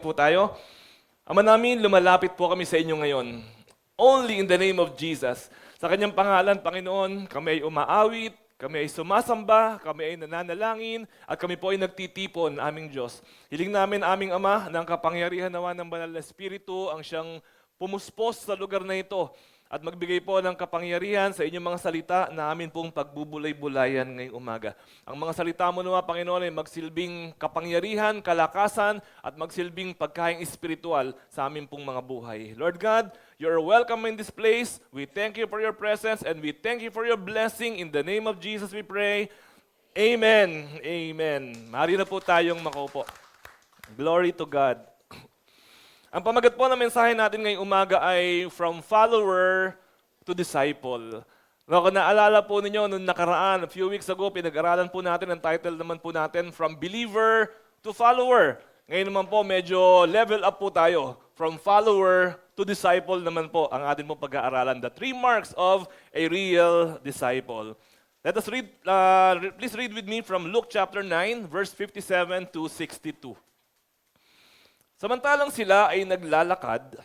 Po tayo. Ama namin, lumalapit po kami sa inyo ngayon. Only in the name of Jesus. Sa kanyang pangalan, Panginoon, kami ay umaawit, kami ay sumasamba, kami ay nananalangin, at kami po ay nagtitipon, aming Diyos. Hiling namin, aming Ama, ng kapangyarihan nawa ng Banal na Espiritu, ang siyang pumuspos sa lugar na ito at magbigay po ng kapangyarihan sa inyong mga salita na amin pong pagbubulay-bulayan ngayong umaga. Ang mga salita mo nawa, Panginoon, ay magsilbing kapangyarihan, kalakasan, at magsilbing pagkaing espiritual sa amin pong mga buhay. Lord God, you are welcome in this place. We thank you for your presence and we thank you for your blessing. In the name of Jesus we pray. Amen. Amen. Mari na po tayong makaupo. Glory to God. Ang pamagat po ng mensahe natin ngayong umaga ay from follower to disciple. Kung naalala po ninyo, nung nakaraan, a few weeks ago, pinag-aralan po natin, ang title naman po natin, From Believer to Follower. Ngayon naman po, medyo level up po tayo. From follower to disciple naman po ang atin po pag-aaralan. The 3 marks of a real disciple. Let us read, please read with me from Luke chapter 9, verse 57 to 62. Samantalang sila ay naglalakad,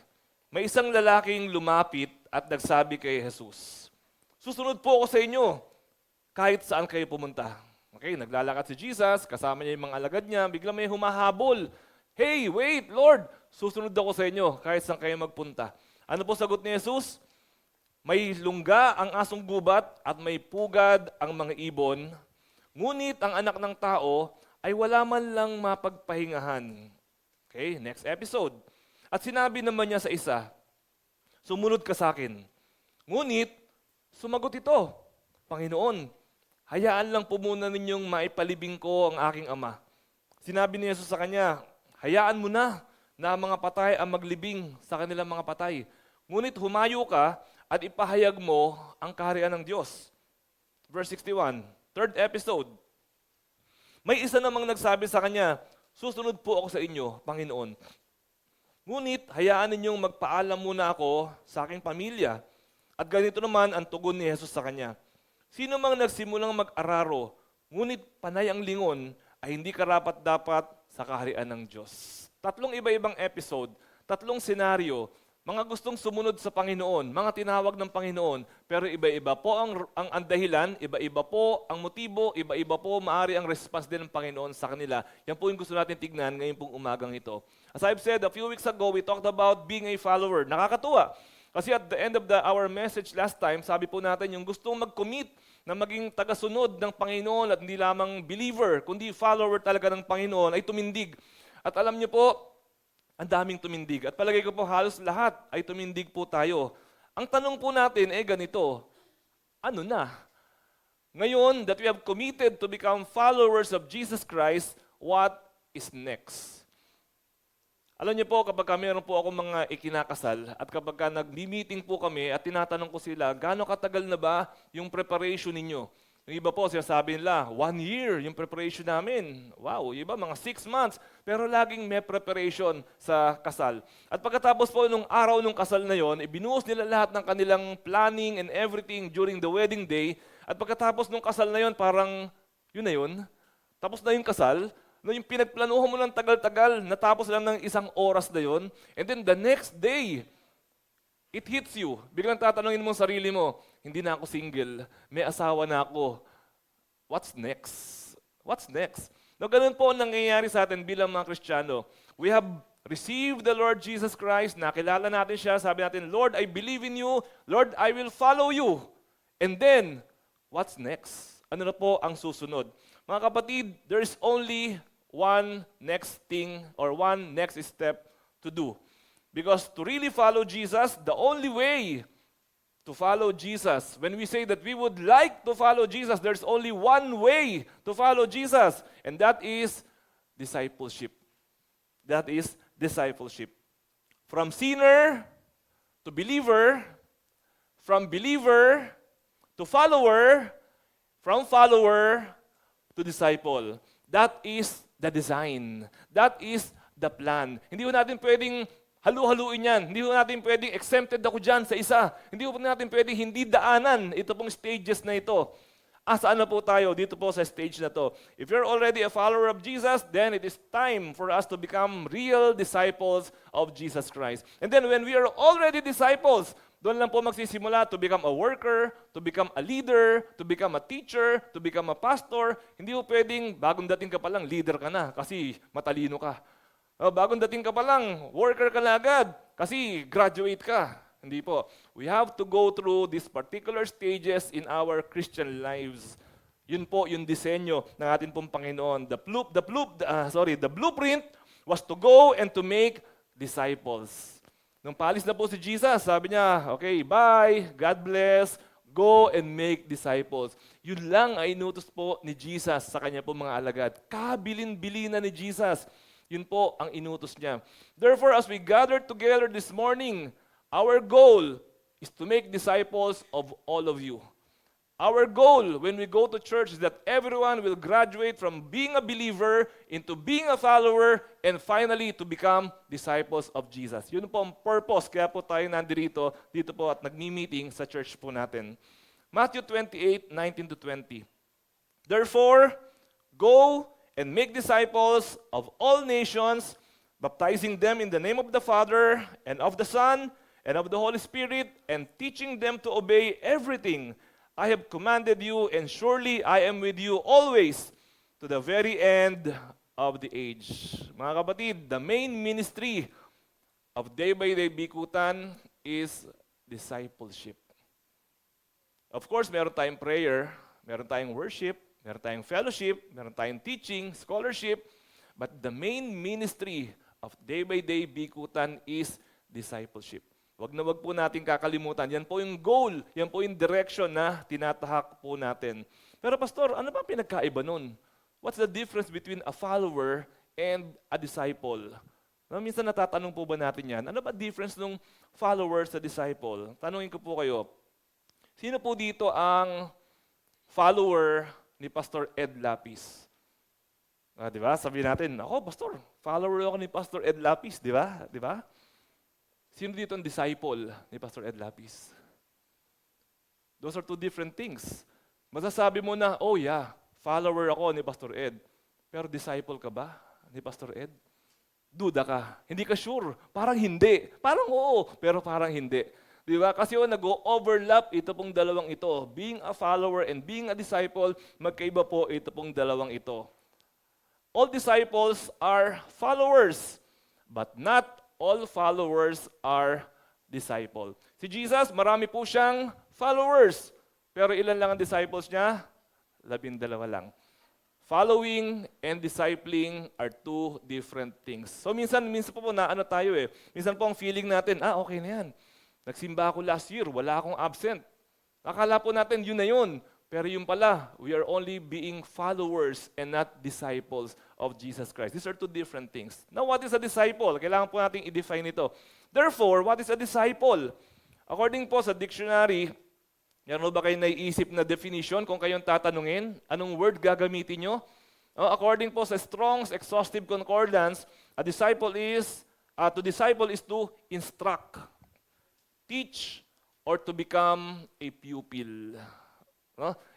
may isang lalaking lumapit at nagsabi kay Jesus, "Susunod po ako sa inyo, kahit saan kayo pumunta." Okay, naglalakad si Jesus, kasama niya yung mga alagad niya, biglang may humahabol. "Hey, wait, Lord! Susunod ako sa inyo, kahit saan kayo magpunta." Ano po sagot ni Jesus? "May lungga ang asong gubat at may pugad ang mga ibon, ngunit ang anak ng tao ay wala man lang mapagpahingahan." Okay, next episode. At sinabi naman niya sa isa, "Sumunod ka sa akin." Ngunit, sumagot ito, "Panginoon, hayaan lang po muna ninyong maipalibing ko ang aking ama." Sinabi ni Jesus sa kanya, "Hayaan mo na ang mga patay ang maglibing sa kanilang mga patay. Ngunit humayo ka at ipahayag mo ang kaharian ng Diyos." Verse 61, third episode. May isa namang nagsabi sa kanya, "Susunod po ako sa inyo, Panginoon. Ngunit hayaan ninyong magpaalam muna ako sa aking pamilya." At ganito naman ang tugon ni Jesus sa kanya, "Sino mang nagsimulang mag-araro, ngunit panay ang lingon, ay hindi karapat-dapat sa kaharian ng Diyos." Tatlong iba-ibang episode, tatlong senaryo, mga gustong sumunod sa Panginoon, mga tinawag ng Panginoon, pero iba-iba po ang dahilan, iba-iba po ang motibo, iba-iba po maari ang response din ng Panginoon sa kanila. Yan po yung gusto natin tignan ngayon pong umagang ito. As I've said, a few weeks ago, we talked about being a follower. Nakakatuwa. Kasi at the end of our message last time, sabi po natin yung gustong mag-commit na maging tagasunod ng Panginoon at hindi lamang believer, kundi follower talaga ng Panginoon, ay tumindig. At alam niyo po, ang daming tumindig. At palagay ko po halos lahat ay tumindig po tayo. Ang tanong po natin ganito, ano na? Ngayon that we have committed to become followers of Jesus Christ, what is next? Alam niyo po, kapag meron po akong mga ikinakasal at kapag nag-meeting po kami at tinatanong ko sila, gaano katagal na ba yung preparation ninyo? Yung iba po, sinasabi nila, 1 year yung preparation namin. Wow, yung iba mga 6 months. Pero laging may preparation sa kasal. At pagkatapos po nung araw nung kasal na yon, ibinuhos nila lahat ng kanilang planning and everything during the wedding day. At pagkatapos nung kasal na yon, parang yun na yun. Tapos na yung kasal. No, yung pinagplanuhan mo ng tagal-tagal, natapos lang ng 1 oras na yon. And then the next day, it hits you. Biglang tatanungin mo sa sarili mo, hindi na ako single, may asawa na ako. What's next? What's next? No, ganun po ang nangyayari sa atin bilang mga Kristiyano. We have received the Lord Jesus Christ, nakilala natin siya, sabi natin, "Lord, I believe in you. Lord, I will follow you." And then, what's next? Ano na po ang susunod? Mga kapatid, there is only one next thing or one next step to do. Because to really follow Jesus, the only way to follow Jesus, when we say that we would like to follow Jesus, there's only one way to follow Jesus, and that is discipleship. That is discipleship. From sinner to believer, from believer to follower, from follower to disciple. That is the design. That is the plan. Hindi ko natin pwedeng halu-haluin yan. Hindi ko natin pwedeng exempted ako dyan sa isa. Hindi ko natin pwedeng hindi daanan ito pong stages na ito. Saan na po tayo? Dito po sa stage na to. If you're already a follower of Jesus, then it is time for us to become real disciples of Jesus Christ. And then when we are already disciples, doon lang po magsisimula to become a worker, to become a leader, to become a teacher, to become a pastor. Hindi po pwedeng bagong dating ka pa lang, leader ka na kasi matalino ka. Bagong dating ka pa lang, worker ka na agad kasi graduate ka. Hindi po. We have to go through these particular stages in our Christian lives. Yun po yung disenyo ng ating pong Panginoon. The blueprint was to go and to make disciples. Nung paalis na po si Jesus, sabi niya, okay, bye, God bless, go and make disciples. Yun lang ay inutos po ni Jesus sa kanya po mga alagad. Kabilin-bilina ni Jesus. Yun po ang inutos niya. Therefore, as we gather together this morning, our goal is to make disciples of all of you. Our goal when we go to church is that everyone will graduate from being a believer into being a follower and finally to become disciples of Jesus. Yun po ang purpose. Kaya po tayo nandito dito po at nagmi-meeting sa church po natin. Matthew 28:19-20. Therefore, go and make disciples of all nations, baptizing them in the name of the Father and of the Son and of the Holy Spirit, and teaching them to obey everything I have commanded you, and surely I am with you always to the very end of the age. Mga kapatid, the main ministry of Day by Day Bikutan is discipleship. Of course, meron tayong prayer, meron tayong worship, meron tayong fellowship, meron tayong teaching, scholarship, but the main ministry of Day by Day Bikutan is discipleship. Wag na wag po natin kakalimutan. Yan po yung goal, yan po yung direction na tinatahak po natin. Pero pastor, ano ba pinagkaiba nun? What's the difference between a follower and a disciple? Minsan natatanong po ba natin yan? Ano ba difference ng follower sa disciple? Tanungin ko po kayo, sino po dito ang follower ni Pastor Ed Lapis? Di ba? Sabihin natin, ako pastor, follower ako ni Pastor Ed Lapis, di ba? Di ba? Sino dito ang disciple ni Pastor Ed Lapis? Those are two different things. Masasabi mo na, oh yeah, follower ako ni Pastor Ed. Pero disciple ka ba ni Pastor Ed? Duda ka. Hindi ka sure. Parang hindi. Parang oo, pero parang hindi. Di ba? Kasi nag-overlap ito pong dalawang ito. Being a follower and being a disciple, magkaiba po ito pong dalawang ito. All disciples are followers, but not all followers are disciple. Si Jesus, marami po siyang followers. Pero ilan lang ang disciples niya? 12 lang. Following and discipling are two different things. So minsan po na ano tayo eh. Minsan po ang feeling natin, okay na yan. Nagsimba ako last year, wala akong absent. Akala po natin yun na yun. Pero yung pala, we are only being followers and not disciples of Jesus Christ. These are two different things. Now, what is a disciple? Kailangan po natin i-define ito. Therefore, what is a disciple? According po sa dictionary, meron ba kayo naiisip na definition kung kayong tatanungin? Anong word gagamitin nyo? According po sa Strong's Exhaustive Concordance, to disciple is to instruct, teach, or to become a pupil.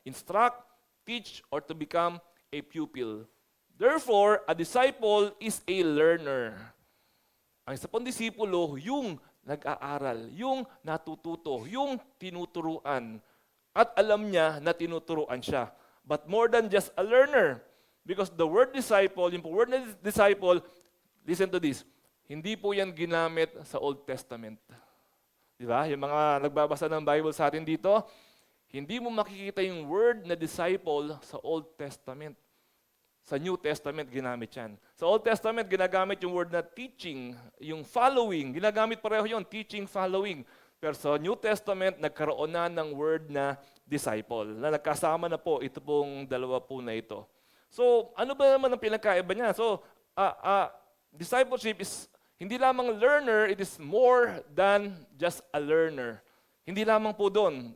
Instruct, teach, or to become a pupil. Therefore, a disciple is a learner. Ang isa pong disipulo, yung nag-aaral, yung natututo, yung tinuturuan. At alam niya na tinuturuan siya. But more than just a learner. Because the word disciple, yung word na disciple, listen to this, hindi po yan ginamit sa Old Testament. Di ba? Yung mga nagbabasa ng Bible sa atin dito, hindi mo makikita yung word na disciple sa Old Testament. Sa New Testament, ginamit yan. Sa Old Testament, ginagamit yung word na teaching, yung following. Ginagamit pareho yun, teaching, following. Pero sa New Testament, nagkaroon na ng word na disciple. Na nagkasama na po ito pong dalawa po na ito. So, ano ba naman ang pinagkaiba niya? So, discipleship is hindi lamang learner, it is more than just a learner. Hindi lamang po doon.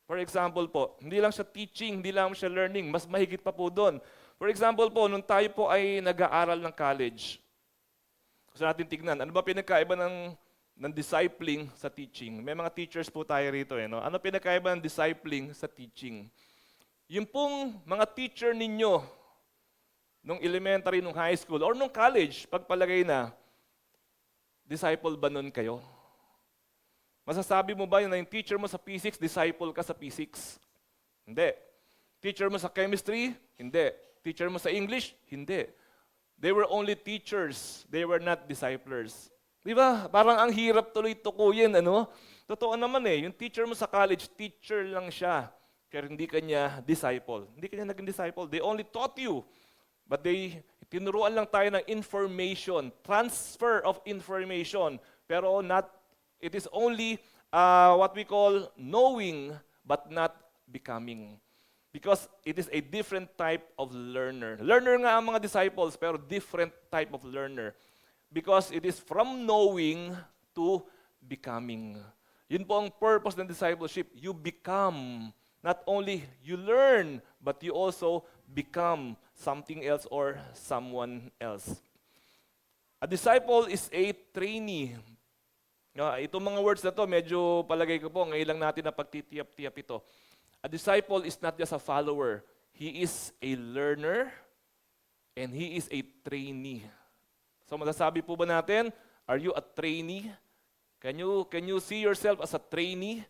For example po, hindi lang siya teaching, hindi lang siya learning, mas mahigit pa po doon. For example po, nung tayo po ay nag-aaral ng college, gusto natin tignan, ano ba pinagkaiba ng discipling sa teaching? May mga teachers po tayo rito. Ano pinagkaiba ng discipling sa teaching? Yung pong mga teacher ninyo, nung elementary, nung high school, or nung college, pagpalagay na, disciple ba nun kayo? Masasabi mo ba na yung teacher mo sa P6, disciple ka sa P6? Hindi. Teacher mo sa chemistry? Hindi. Teacher mo sa English? Hindi. They were only teachers. They were not disciplers. Di ba? Parang ang hirap tuloy tukuyin, ano? Totoo naman eh, yung teacher mo sa college, teacher lang siya. Pero hindi kanya disciple. Hindi kanya naging disciple. They only taught you. But tinuruan lang tayo ng information, transfer of information. Pero it is only what we call knowing but not becoming. Because it is a different type of learner. Learner nga ang mga disciples, pero different type of learner. Because it is from knowing to becoming. Yun po ang purpose ng discipleship. You become. Not only you learn, but you also become something else or someone else. A disciple is a trainee. Itong mga words na to, medyo palagay ko po, ngayon lang natin na pagtitiyap-tiyap ito. A disciple is not just a follower. He is a learner and he is a trainee. So masasabi po ba natin, are you a trainee? Can you see yourself as a trainee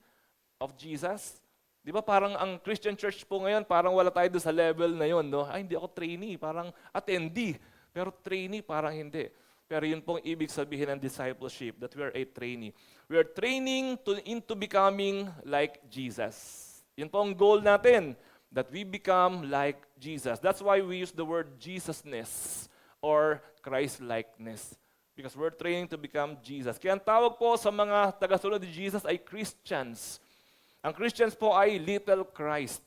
of Jesus? Di ba parang ang Christian church po ngayon, parang wala tayo doon sa level na yon, no? Ay, hindi ako trainee, parang attendee. Pero trainee, parang hindi. Pero yun pong ibig sabihin ng discipleship, that we are a trainee. We are training into becoming like Jesus. Yun po ang goal natin, that we become like Jesus. That's why we use the word Jesusness or Christ-likeness. Because we're training to become Jesus. Kaya ang tawag po sa mga tagasunod ni Jesus ay Christians. Ang Christians po ay little Christ.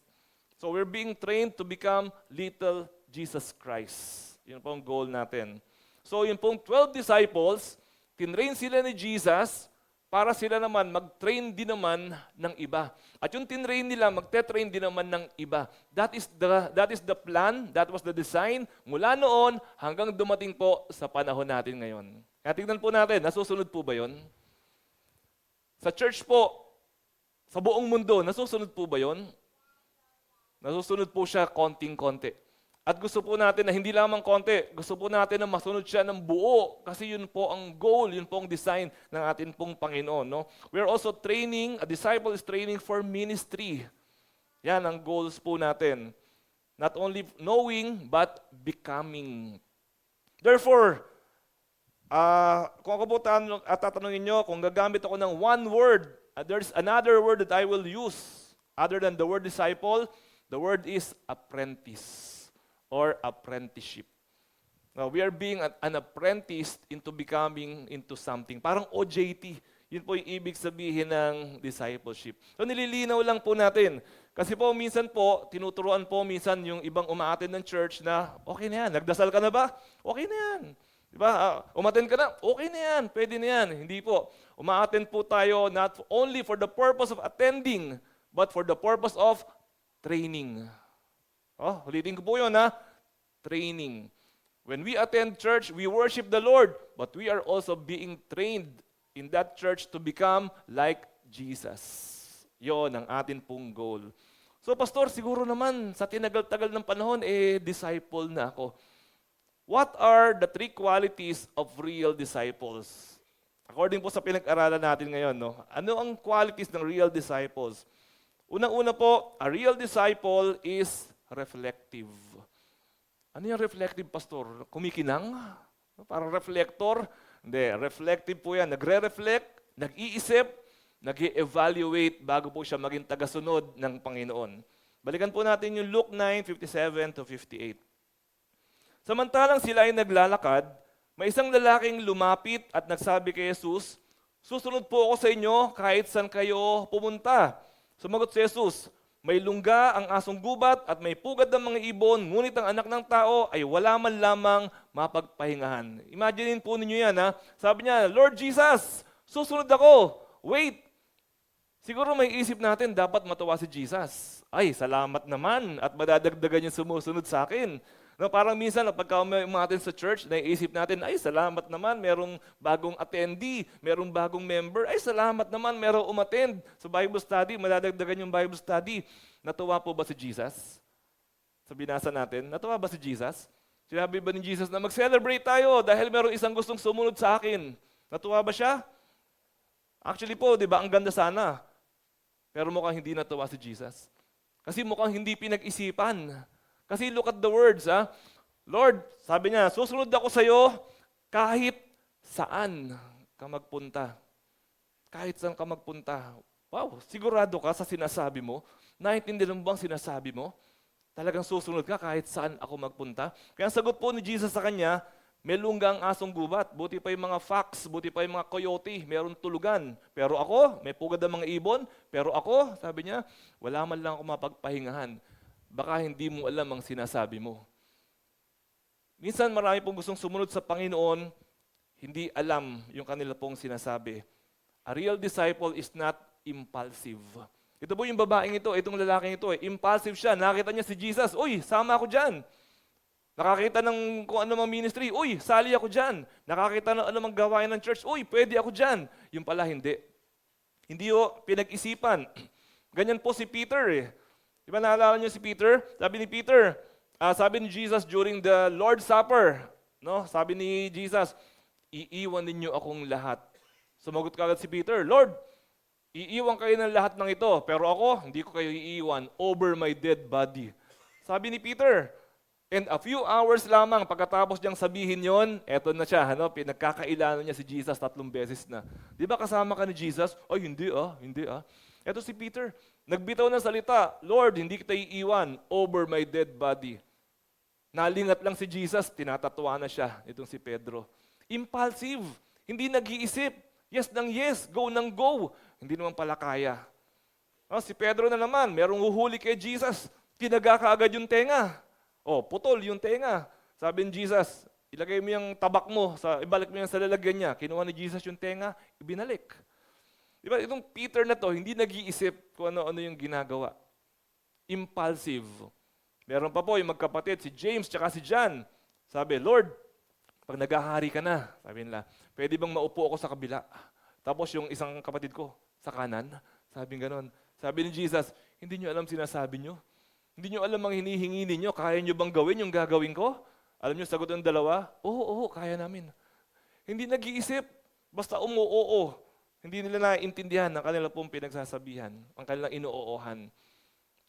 So we're being trained to become little Jesus Christ. Yun po ang goal natin. So yung pong 12 disciples, tinrain sila ni Jesus para sila naman mag-train din naman ng iba. At yung tinrain nila, magte-train din naman ng iba. That is the plan, that was the design mula noon hanggang dumating po sa panahon natin ngayon. Kaya tignan po natin, nasusunod po ba yun? Sa church po, sa buong mundo, nasusunod po ba yun? Nasusunod po siya konting-konti. At gusto po natin na hindi lamang konti, gusto po natin na masunod siya ng buo kasi yun po ang goal, yun po ang design ng atin pong Panginoon. No? We are also training, a disciple is training for ministry. Yan ang goals po natin. Not only knowing, but becoming. Therefore, kung ako po tatanungin nyo, kung gagamit ako ng one word, there's another word that I will use other than the word disciple, the word is apprentice. Or apprenticeship. Now, we are being an apprentice into becoming into something. Parang OJT. Yun po yung ibig sabihin ng discipleship. So, nililinaw lang po natin. Kasi po, minsan po, tinuturuan po minsan yung ibang umaattend ng church na, okay na yan, nagdasal ka na ba? Okay na yan. Diba? Umattend ka na? Okay na yan, pwede na yan. Hindi po. Umaattend po tayo not only for the purpose of attending, but for the purpose of training. Ulitin ko po yun, training. When we attend church, we worship the Lord, but we are also being trained in that church to become like Jesus. Yon ang atin pong goal. So, Pastor, siguro naman sa tinagal-tagal ng panahon, disciple na ako. What are the 3 qualities of real disciples? According po sa pinag-aralan natin ngayon, no? Ano ang qualities ng real disciples? Unang-una po, a real disciple is reflective. Ano yung reflective, Pastor? Kumikinang? Parang reflector? Hindi, reflective po yan. Nagre-reflect, nag-iisip, nag-evaluate bago po siya maging tagasunod ng Panginoon. Balikan po natin yung Luke 9:57-58. Samantalang sila ay naglalakad, may isang lalaking lumapit at nagsabi kay Jesus, "Susunod po ako sa inyo kahit saan kayo pumunta." Sumagot si Jesus, "May lungga ang asong gubat at may pugad ng mga ibon, ngunit ang anak ng tao ay wala man lamang mapagpahingahan." Imagine po ninyo yan, ha? Sabi niya, "Lord Jesus, susunod ako." Wait, siguro may isip natin, dapat matuwa si Jesus. Ay, salamat naman at madadagdagan yung sumusunod sa akin. No, parang minsan, pagka umatin sa church, naiisip natin, ay salamat naman, merong bagong attendee, merong bagong member, ay salamat naman, merong umattend sa Bible study, madadagdagan yung Bible study. Natuwa po ba si Jesus? Sa binasa natin, natuwa ba si Jesus? Sinabi ba ni Jesus na mag-celebrate tayo dahil merong isang gustong sumunod sa akin? Natuwa ba siya? Actually po, di ba, ang ganda sana. Pero mukhang hindi natuwa si Jesus. Kasi mukhang hindi pinag-isipan. Kasi look at the words, ha? Lord, sabi niya, susunod ako sa iyo kahit saan ka magpunta. Kahit saan ka magpunta. Wow, sigurado ka sa sinasabi mo? Naintindihan mo bang sinasabi mo? Talagang susunod ka kahit saan ako magpunta? Kaya ang sagot po ni Jesus sa kanya, may lunggang asong gubat. Buti pa yung mga fox, buti pa yung mga coyote, meron tulugan. Pero ako, may pugad ang mga ibon. Pero ako, sabi niya, wala man lang ako mapagpahingahan. Baka hindi mo alam ang sinasabi mo. Minsan marami pong gustong sumunod sa Panginoon, hindi alam yung kanila pong sinasabi. A real disciple is not impulsive. Ito po yung babaeng ito, itong lalaking ito, impulsive siya. Nakita niya si Jesus, uy, sama ako dyan. Nakakita ng kung ano mang ministry, uy, sali ako dyan. Nakakita ng ano mang gawain ng church, uy, pwede ako dyan. Yung pala hindi. Hindi pinag-isipan. Ganyan po si Peter eh. Di ba naalala niyo si Peter? Sabi ni Peter, sabi ni Jesus during the Lord's Supper, no? Sabi ni Jesus, iiwan ninyo akong lahat. Sumagot kagad si Peter, Lord, iiwan kayo ng lahat ng ito, pero ako, hindi ko kayo iiwan over my dead body. Sabi ni Peter, and a few hours lamang pagkatapos niyang sabihin yon, eto na siya, pinagkakailanan niya si Jesus 3 beses na. Di ba kasama ka ni Jesus? Ay, hindi ah. Eto si Peter, nagbitaw ng salita, Lord, hindi kita iiwan over my dead body. Nalingat lang si Jesus, tinatatuwa na siya, itong si Pedro. Impulsive, hindi nag-iisip. Yes ng yes, go ng go. Hindi naman pala kaya. Si Pedro na naman, merong uhuli kay Jesus, tinaga kaagad yung tenga. Putol yung tenga. Sabi ni Jesus, ilagay mo yung tabak mo, ibalik mo yung sa lalagyan niya. Kinuha ni Jesus yung tenga, ibinalik. Diba, itong Peter na to, hindi nag-iisip kung ano-ano yung ginagawa. Impulsive. Meron pa po yung magkapatid, si James tsaka si John. Sabi, Lord, pag naghahari ka na, sabi nila, pwede bang maupo ako sa kabila? Tapos yung isang kapatid ko, sa kanan, sabi ganon. Sabi ni Jesus, hindi nyo alam sinasabi nyo? Hindi nyo alam ang hinihingi ninyo? Kaya nyo bang gawin yung gagawin ko? Alam nyo, sagot ng dalawa, oo, kaya namin. Hindi nag-iisip, basta oo. Hindi nila naiintindihan ang kanila pong pinagsasabihan, ang kanilang inuoohan.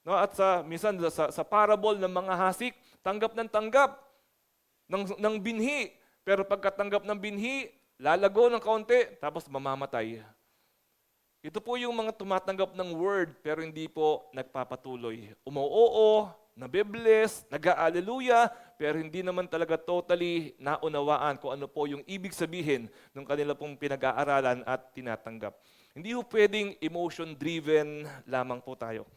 No, at minsan sa parable ng mga hasik, tanggap ng binhi. Pero pagkatanggap ng binhi, lalago ng kaunti, tapos mamamatay. Ito po yung mga tumatanggap ng word, pero hindi po nagpapatuloy. Umuoo, nabibless, nag-aalleluya, pero hindi naman talaga totally naunawaan kung ano po yung ibig sabihin ng kanila pong pinag-aaralan at tinatanggap. Hindi po pwedeng emotion-driven lamang po tayo.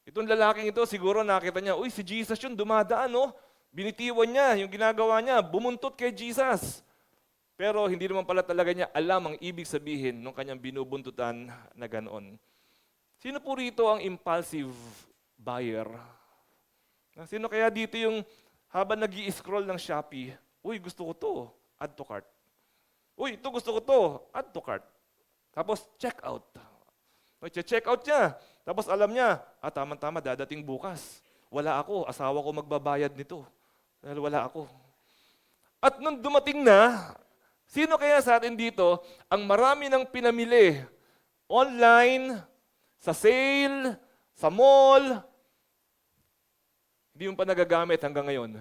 Itong lalaking ito, siguro nakita niya, uy, si Jesus yun, dumadaan, no? Binitiwan niya, yung ginagawa niya, bumuntot kay Jesus. Pero hindi naman pala talaga niya alam ang ibig sabihin ng kanyang binubuntutan na ganoon. Sino po rito ang impulsive buyer? Sino kaya dito yung habang nag-i-scroll ng Shopee, uy, gusto ko to, add to cart. Uy, ito gusto ko to, add to cart. Tapos check out. Check out niya. Tapos alam niya, tama-tama, dadating bukas. Wala ako, asawa ko magbabayad nito. Dahil wala ako. At nung dumating na, sino kaya sa atin dito ang marami ng pinamili online, sa sale, sa mall, hindi mo pa nagagamit hanggang ngayon?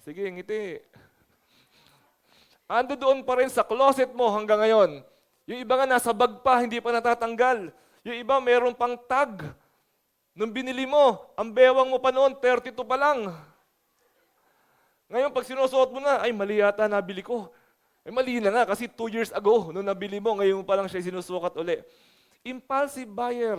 Sige, ngiti. Ando doon pa rin sa closet mo hanggang ngayon. Yung iba nga nasa bag pa, hindi pa natatanggal. Yung iba meron pang tag. Nung binili mo, ang bewang mo pa noon, 32 pa lang. Ngayon, pag sinusuot mo na, ay mali yata nabili ko. Mali na nga kasi 2 years ago, nung nabili mo, ngayon pa lang siya sinusukat uli. Impulsive buyer.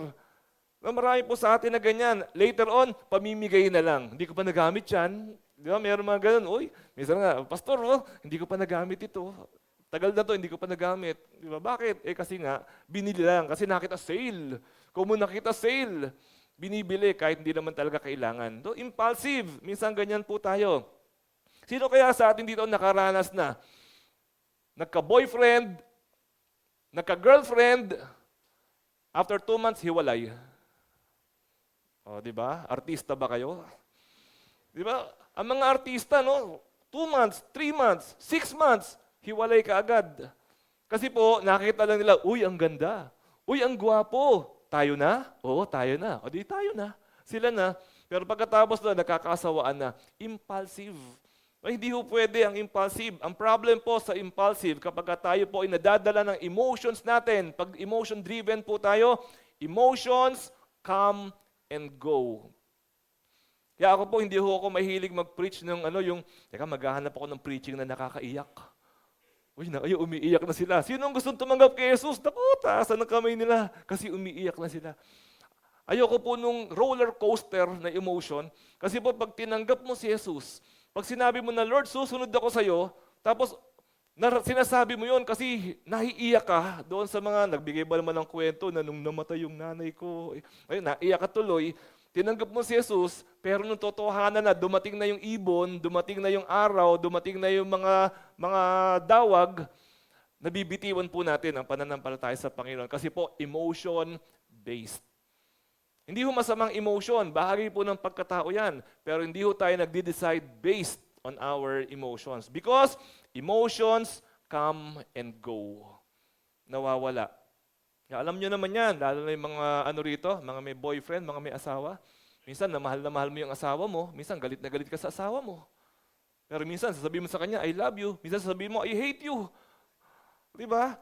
Marami po sa atin na ganyan. Later on, pamimigay na lang. Hindi ko pa nagamit yan. Di ba? Meron mga ganun. Uy, minsan nga, Pastor, hindi ko pa nagamit ito. Tagal na to, hindi ko pa nagamit. Di ba? Bakit? Kasi nga, binili lang. Kasi nakita sale. Kung mo nakita sale, binibili kahit hindi naman talaga kailangan. So, impulsive, minsan ganyan po tayo. Sino kaya sa atin dito nakaranas na nagka-boyfriend, nagka-girlfriend, after 2 months, hiwalay? O, di ba? Artista ba kayo? Di ba? Ang mga artista, no? 2 months, 3 months, 6 months, hiwalay ka agad. Kasi po, nakita lang nila, uy, ang ganda. Uy, ang gwapo. Tayo na? Oo, tayo na. O di tayo na. Sila na. Pero pagkatapos na, nakakasawaan na. Impulsive. Ay, hindi po pwede ang impulsive. Ang problem po sa impulsive, kapag tayo po ay nadadala ng emotions natin, pag emotion-driven po tayo, emotions come and go. Kaya ako po, hindi ako mahilig mag-preach ng teka, maghahanap ako ng preaching na nakakaiyak. Uy, umiiyak na sila. Sino ang gustong tumanggap kay Jesus? Naku, taasan ang kamay nila kasi umiiyak na sila. Ayoko po nung roller coaster na emotion kasi po pag tinanggap mo si Jesus, pag sinabi mo na, Lord, susunod ako sa'yo, tapos sinasabi mo yon kasi naiiyak ka doon sa mga nagbigay ba naman ng kwento na nung namatay yung nanay ko, ayun, naiiyak ka tuloy. Tinanggap mo si Jesus, pero nung totohanan na, dumating na yung ibon, dumating na yung araw, dumating na yung mga dawag, nabibitiwan po natin ang pananampalataya sa Panginoon. Kasi po, emotion-based. Hindi ho masamang emotion, bahagi po ng pagkatao yan. Pero hindi ho tayo nagde-decide based on our emotions. Because emotions come and go. Nawawala. Alam nyo naman yan, lalo na yung mga rito, mga may boyfriend, mga may asawa. Minsan, na mahal mo yung asawa mo, minsan galit na galit ka sa asawa mo. Pero minsan, sasabihin mo sa kanya, I love you. Minsan sasabihin mo, I hate you. Diba?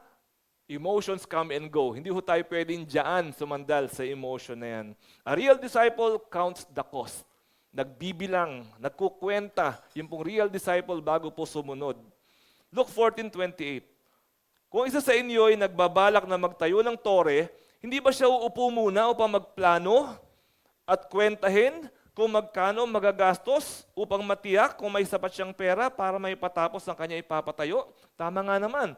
Emotions come and go. Hindi ho tayo pwedeng dyan sumandal sa emotion na yan. A real disciple counts the cost. Nagbibilang, nagkukwenta yung pong real disciple bago po sumunod. Luke 14:28. Kung isa sa inyo ay nagbabalak na magtayo ng tore, hindi ba siya uupo muna upang magplano at kwentahin kung magkano magagastos upang matiyak kung may sapat siyang pera para may patapos ang kanya ipapatayo? Tama nga naman.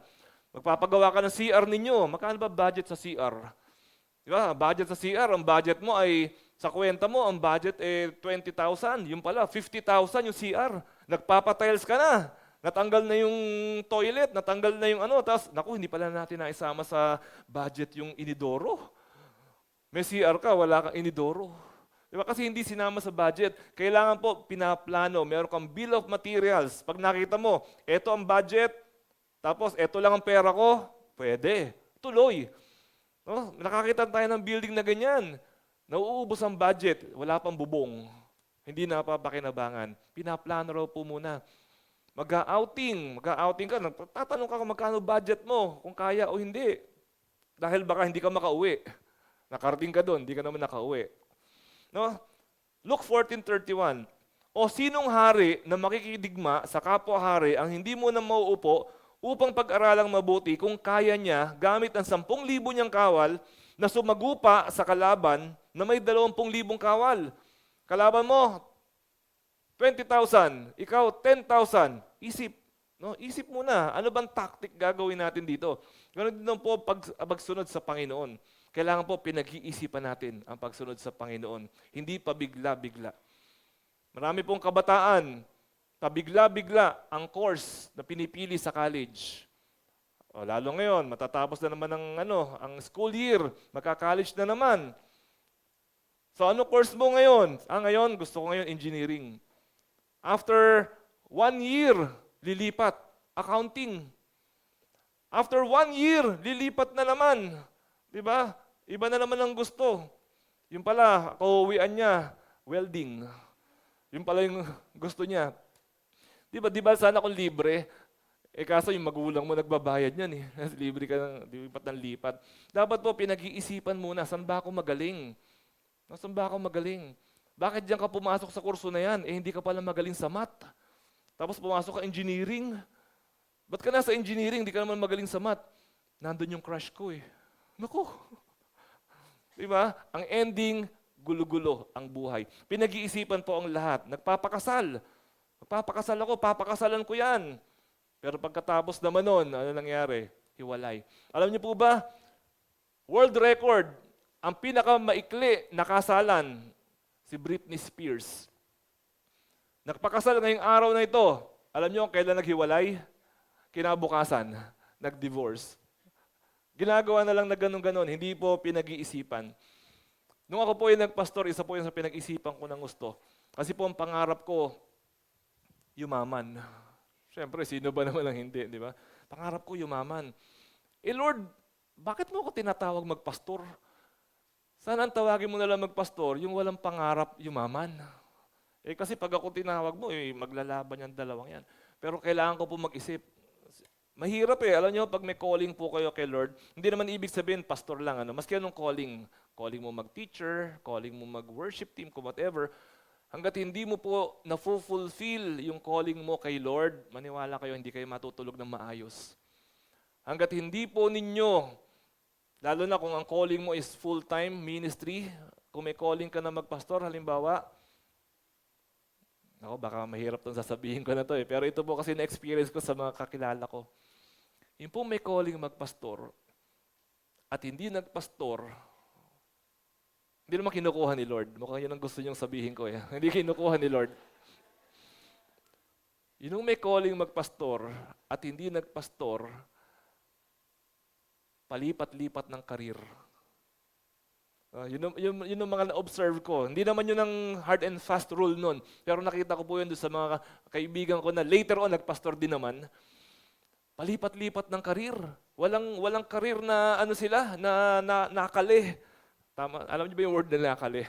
Magpapagawa ka ng CR ninyo. Magkano ba budget sa CR? Diba? Budget sa CR, ang budget mo ay, sa kwenta mo, ang budget ay 20,000. Yung pala, 50,000 yung CR. Nagpapatiles ka na. Natanggal na yung toilet, natanggal na yung tapos, naku, hindi pala natin naisama sa budget yung inidoro. May CR ka, wala kang inidoro. Diba? Kasi hindi sinama sa budget. Kailangan po, pinaplano. Meron kang bill of materials. Pag nakita mo, eto ang budget, tapos eto lang ang pera ko, pwede. Tuloy. No? Nakakita tayo ng building na ganyan. Nauubos ang budget, wala pang bubong. Hindi napapakinabangan. Pinaplano raw po muna. Mag-outing ka, tatanong ka kung magkano budget mo, kung kaya o hindi. Dahil baka hindi ka makauwi. Nakarating ka doon, hindi ka naman nakauwi. No? Luke 14:31. O sinong hari na makikidigma sa kapwa-hari ang hindi mo na mauupo upang pag-aralang mabuti kung kaya niya gamit ang 10,000 niyang kawal na sumagupa sa kalaban na may 20,000 kawal. Kalaban mo, 20,000, ikaw 10,000. Isip, no? Isip muna, ano bang tactic gagawin natin dito? Ganun din po pagsunod sa Panginoon. Kailangan po pinag-iisipan natin ang pagsunod sa Panginoon. Hindi pa bigla-bigla. Marami pong kabataan, pabigla-bigla ang course na pinipili sa college. O, lalo ngayon, matatapos na naman ang school year, magka-college na naman. So ano course mo ngayon? Ngayon, gusto ko ngayon engineering. After 1 year, lilipat. Accounting. After 1 year, lilipat na naman. Diba? Iba na naman ang gusto. Yung pala, kauwian niya, welding. Yung pala yung gusto niya. Diba sana kung libre? Kaso yung magulang mo nagbabayad niyan eh. Libre ka ng lipat ng lipat. Dapat po pinag-iisipan muna, saan ba ako magaling? Saan ba ako magaling? Bakit diyan ka pumasok sa kurso na yan? Hindi ka pala magaling sa math. Tapos pumasok ka engineering. Ba't ka nasa engineering? Hindi ka naman magaling sa math. Nandun yung crush ko eh. Naku. Diba? Ang ending, gulo-gulo ang buhay. Pinag-iisipan po ang lahat. Nagpapakasal. Magpapakasal ako, papakasalan ko yan. Pero pagkatapos naman nun, ano nangyari? Hiwalay. Alam niyo po ba? World record. Ang pinakamaikli na kasalan, si Britney Spears. Nagpakasal ngayong araw na ito. Alam niyo kailan naghiwalay? Kinabukasan, nag-divorce. Ginagawa na lang na ganun-ganon, hindi po pinag-iisipan. Nung ako po yung nagpastor, isa po yung sa pinag-isipan ko ng gusto. Kasi po ang pangarap ko, yumaman. Siyempre, sino ba naman ang hindi, di ba? Pangarap ko yumaman. Lord, bakit mo ako tinatawag magpastor? Sana ang tawagin mo na lang magpastor, yung walang pangarap yumaman. Kasi pag ako tinawag mo, maglalaban yung dalawang yan. Pero kailangan ko po mag-isip. Mahirap Alam nyo, pag may calling po kayo kay Lord, hindi naman ibig sabihin pastor lang. Maski anong calling. Calling mo mag-teacher, calling mo mag-worship team, kung whatever. Hanggat hindi mo po na-fulfill yung calling mo kay Lord, maniwala kayo, hindi kayo matutulog ng maayos. Hanggat hindi po ninyo, lalo na kung ang calling mo is full-time ministry, kung may calling ka na magpastor, halimbawa, baka mahirap itong sasabihin ko na to pero ito po kasi na-experience ko sa mga kakilala ko. Yung po may calling magpastor at hindi nagpastor, hindi naman kinukuha ni Lord. Mukhang yun ang gusto niyong sabihin ko Hindi kinukuha ni Lord. Yung may calling magpastor at hindi nagpastor, palipat-lipat ng karir. Yun ang mga na-observe ko. Hindi naman yun ang hard and fast rule nun. Pero nakita ko po yun doon sa mga kaibigan ko na later on, nagpastor din naman. Palipat-lipat ng karir. Walang karir na sila, na nakali. Tama, alam niyo ba yung word na nakali?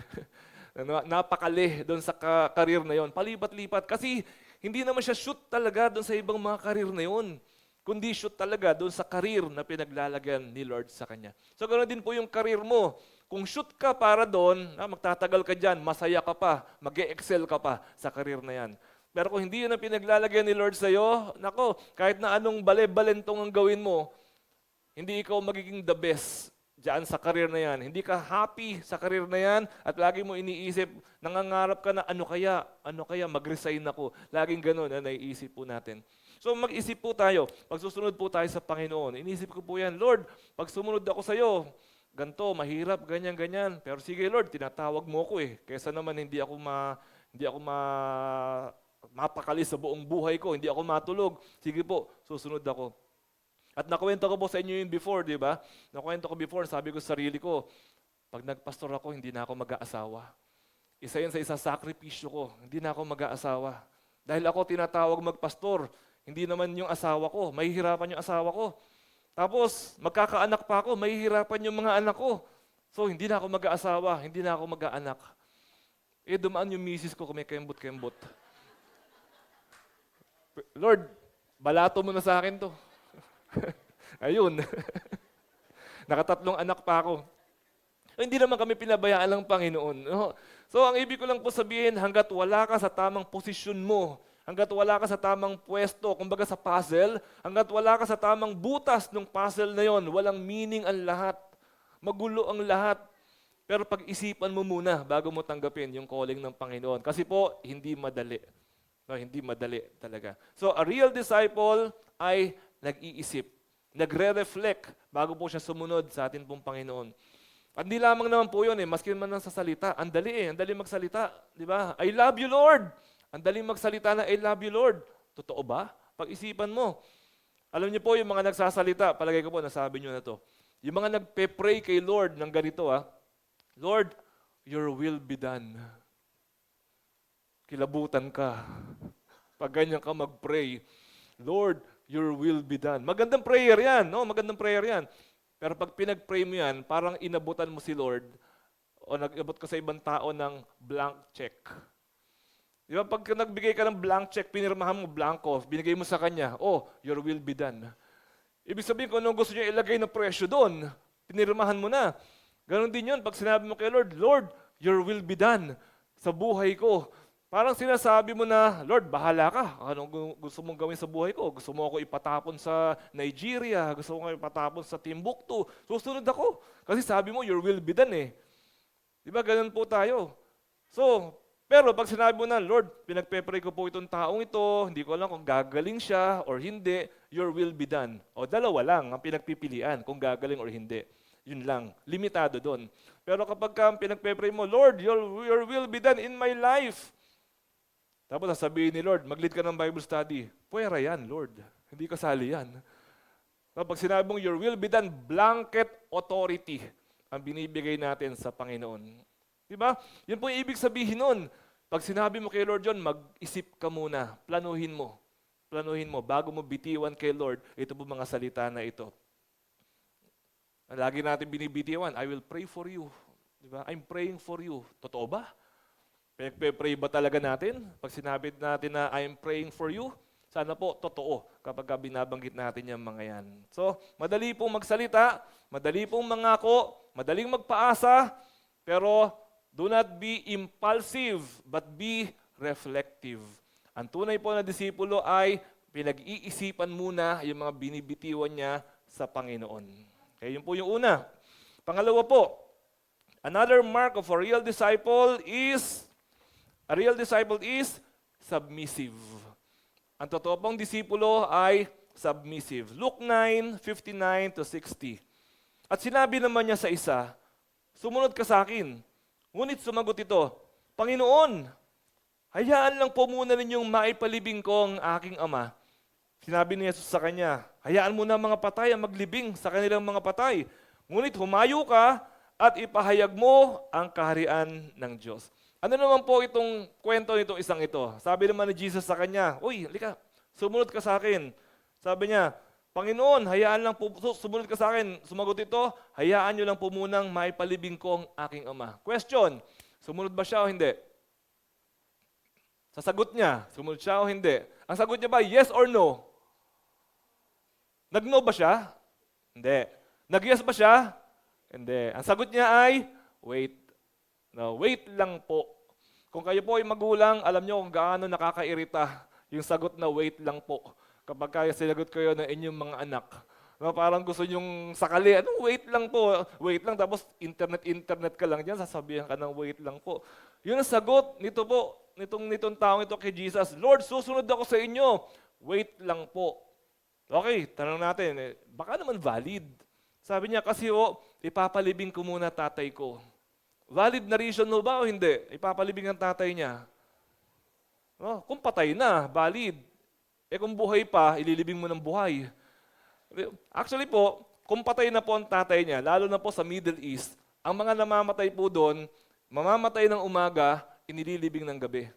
Napakali doon sa karir na yon. Palipat-lipat. Kasi hindi naman siya shoot talaga doon sa ibang mga karir na yon. Kundi shoot talaga doon sa karir na pinaglalagyan ni Lord sa kanya. So ganoon din po yung karir mo. Kung shoot ka para doon, magtatagal ka dyan, masaya ka pa, mag-e-excel ka pa sa karir na yan. Pero kung hindi yun ang pinaglalagyan ni Lord sa'yo, kahit na anong bale-balentong ang gawin mo, hindi ikaw magiging the best dyan sa karir na yan. Hindi ka happy sa karir na yan at lagi mo iniisip, nangangarap ka na ano kaya, mag-resign ako. Laging ganun, naiisip po natin. So mag-isip po tayo, pag susunod po tayo sa Panginoon, inisip ko po yan, Lord, pag sumunod ako sa'yo, ganto, mahirap, ganyan. Pero sige Lord, tinatawag mo ko Kaysa naman hindi ako mapakali sa buong buhay ko, hindi ako matulog. Sige po, susunod ako. At nakwento ko po sa inyo yun before, di ba? Nakwento ko before, sabi ko sa sarili ko, pag nagpastor ako, hindi na ako mag-aasawa. Isa yun sa isang sakripisyo ko, hindi na ako mag-aasawa. Dahil ako tinatawag magpastor, hindi naman yung asawa ko, mahihirapan yung asawa ko. Tapos, magkakaanak pa ako, mahihirapan yung mga anak ko. So, hindi na ako mag-aasawa, hindi na ako mag-aanak. Dumaan yung misis ko kung may kembot-kembot. Lord, balato mo na sa akin to. Ayun. Nakatatlong anak pa ako. Hindi naman kami pinabayaan ng Panginoon. So, ang ibig ko lang po sabihin, hanggat wala ka sa tamang posisyon mo, hanggat wala ka sa tamang pwesto, kumbaga sa puzzle, hanggat wala ka sa tamang butas ng puzzle na yon, walang meaning ang lahat. Magulo ang lahat. Pero pag-isipan mo muna bago mo tanggapin yung calling ng Panginoon. Kasi po, hindi madali. Hindi madali talaga. So, a real disciple ay nag-iisip, nagre-reflect bago po siya sumunod sa atin pong Panginoon. At hindi lamang naman po yun maski man sa salita, ang dali magsalita, di ba? I love you, Lord! Ang daling magsalita na, I love you, Lord. Totoo ba? Pag-isipan mo. Alam niyo po, yung mga nagsasalita, palagay ko po, nasabi niyo na to. Yung mga nagpe-pray kay Lord ng ganito, Lord, your will be done. Kilabutan ka. Pag ganyan ka mag-pray, Lord, your will be done. Magandang prayer yan, Magandang prayer yan. Pero pag pinag-pray mo yan, parang inabutan mo si Lord o nag-abot ka sa ibang tao ng blank check. Di ba, pag nagbigay ka ng blank check, pinirmahan mo blanco, binigay mo sa kanya, your will be done. Ibig sabihin kung anong gusto niya ilagay ng presyo doon, pinirmahan mo na. Ganon din yun, pag sinabi mo kay Lord, Lord, your will be done sa buhay ko. Parang sinasabi mo na, Lord, bahala ka. Anong gusto mong gawin sa buhay ko? Gusto mo ako ipatapon sa Nigeria? Gusto mo ako ipatapon sa Timbuktu? Susunod ako. Kasi sabi mo, your will be done Di ba, ganun po tayo. So, pero pag sinabi mo na, Lord, pinagpe-pray ko po itong taong ito, hindi ko alam kung gagaling siya or hindi, your will be done. O dalawa lang ang pinagpipilian, kung gagaling or hindi. Yun lang, limitado doon. Pero kapag pinagpe-pray mo, Lord, your will be done in my life. Tapos sasabihin ni Lord, mag-lead ka ng Bible study. Puwera yan, Lord. Hindi kasali yan. Kapag sinabi mong your will be done, blanket authority ang binibigay natin sa Panginoon. Di ba? Yun po yung ibig sabihin nun. Pag sinabi mo kay Lord John, mag-isip ka muna. Planuhin mo. Planuhin mo. Bago mo bitiwan kay Lord, ito po mga salita na ito. Lagi natin binibitiwan, I will pray for you. Di ba? I'm praying for you. Totoo ba? Pinagpe-pray ba talaga natin? Pag sinabi natin na I'm praying for you, sana po totoo kapag binabanggit natin yung mga yan. So, madali pong magsalita, madali pong mangako, madaling magpaasa, pero do not be impulsive, but be reflective. Ang tunay po na disipulo ay pinag-iisipan muna yung mga binibitiwan niya sa Panginoon. Okay, yun po yung una. Pangalawa po, another mark of a real disciple is submissive. Ang totoo pong disipulo ay submissive. Luke 9:59-60. At sinabi naman niya sa isa, sumunod ka sa akin. Ngunit sumagot ito, Panginoon, hayaan lang po muna ninyong maipalibing ko ang aking ama. Sinabi ni Jesus sa kanya, hayaan mo na mga patay ang maglibing sa kanilang mga patay. Ngunit humayo ka at ipahayag mo ang kaharian ng Diyos. Ano naman po itong kwento nito isang ito? Sabi naman ni Jesus sa kanya, uy, halika, sumunod ka sa akin. Sabi niya, Panginoon, hayaan lang po, sumunod ka sa akin. Sumagot ito, hayaan nyo lang po munang maipalibing ko ang aking ama. Question, sumunod ba siya o hindi? Sa sagot niya, sumunod siya o hindi? Ang sagot niya ba, yes or no? Nag-no ba siya? Hindi. Nag-yes ba siya? Hindi. Ang sagot niya ay, wait. No, wait lang po. Kung kayo po ay magulang, alam nyo kung gaano nakakairita yung sagot na wait lang po. Kapag kaya sinagot kayo ng inyong mga anak. No, parang gusto nyong sakali, wait lang po. Wait lang, tapos internet ka lang dyan, sasabihan ka ng wait lang po. Yun ang sagot nito po, nitong taong ito kay Jesus. Lord, susunod ako sa inyo. Wait lang po. Okay, tanong natin, baka naman valid. Sabi niya, kasi ipapalibing ko muna tatay ko. Valid na reason mo ba o hindi? Ipapalibing ang tatay niya. No, kung patay na, valid. Kung buhay pa, ililibing mo ng buhay. Actually po, kung patay na po ang tatay niya, lalo na po sa Middle East, ang mga namamatay po doon, mamamatay ng umaga, inililibing ng gabi.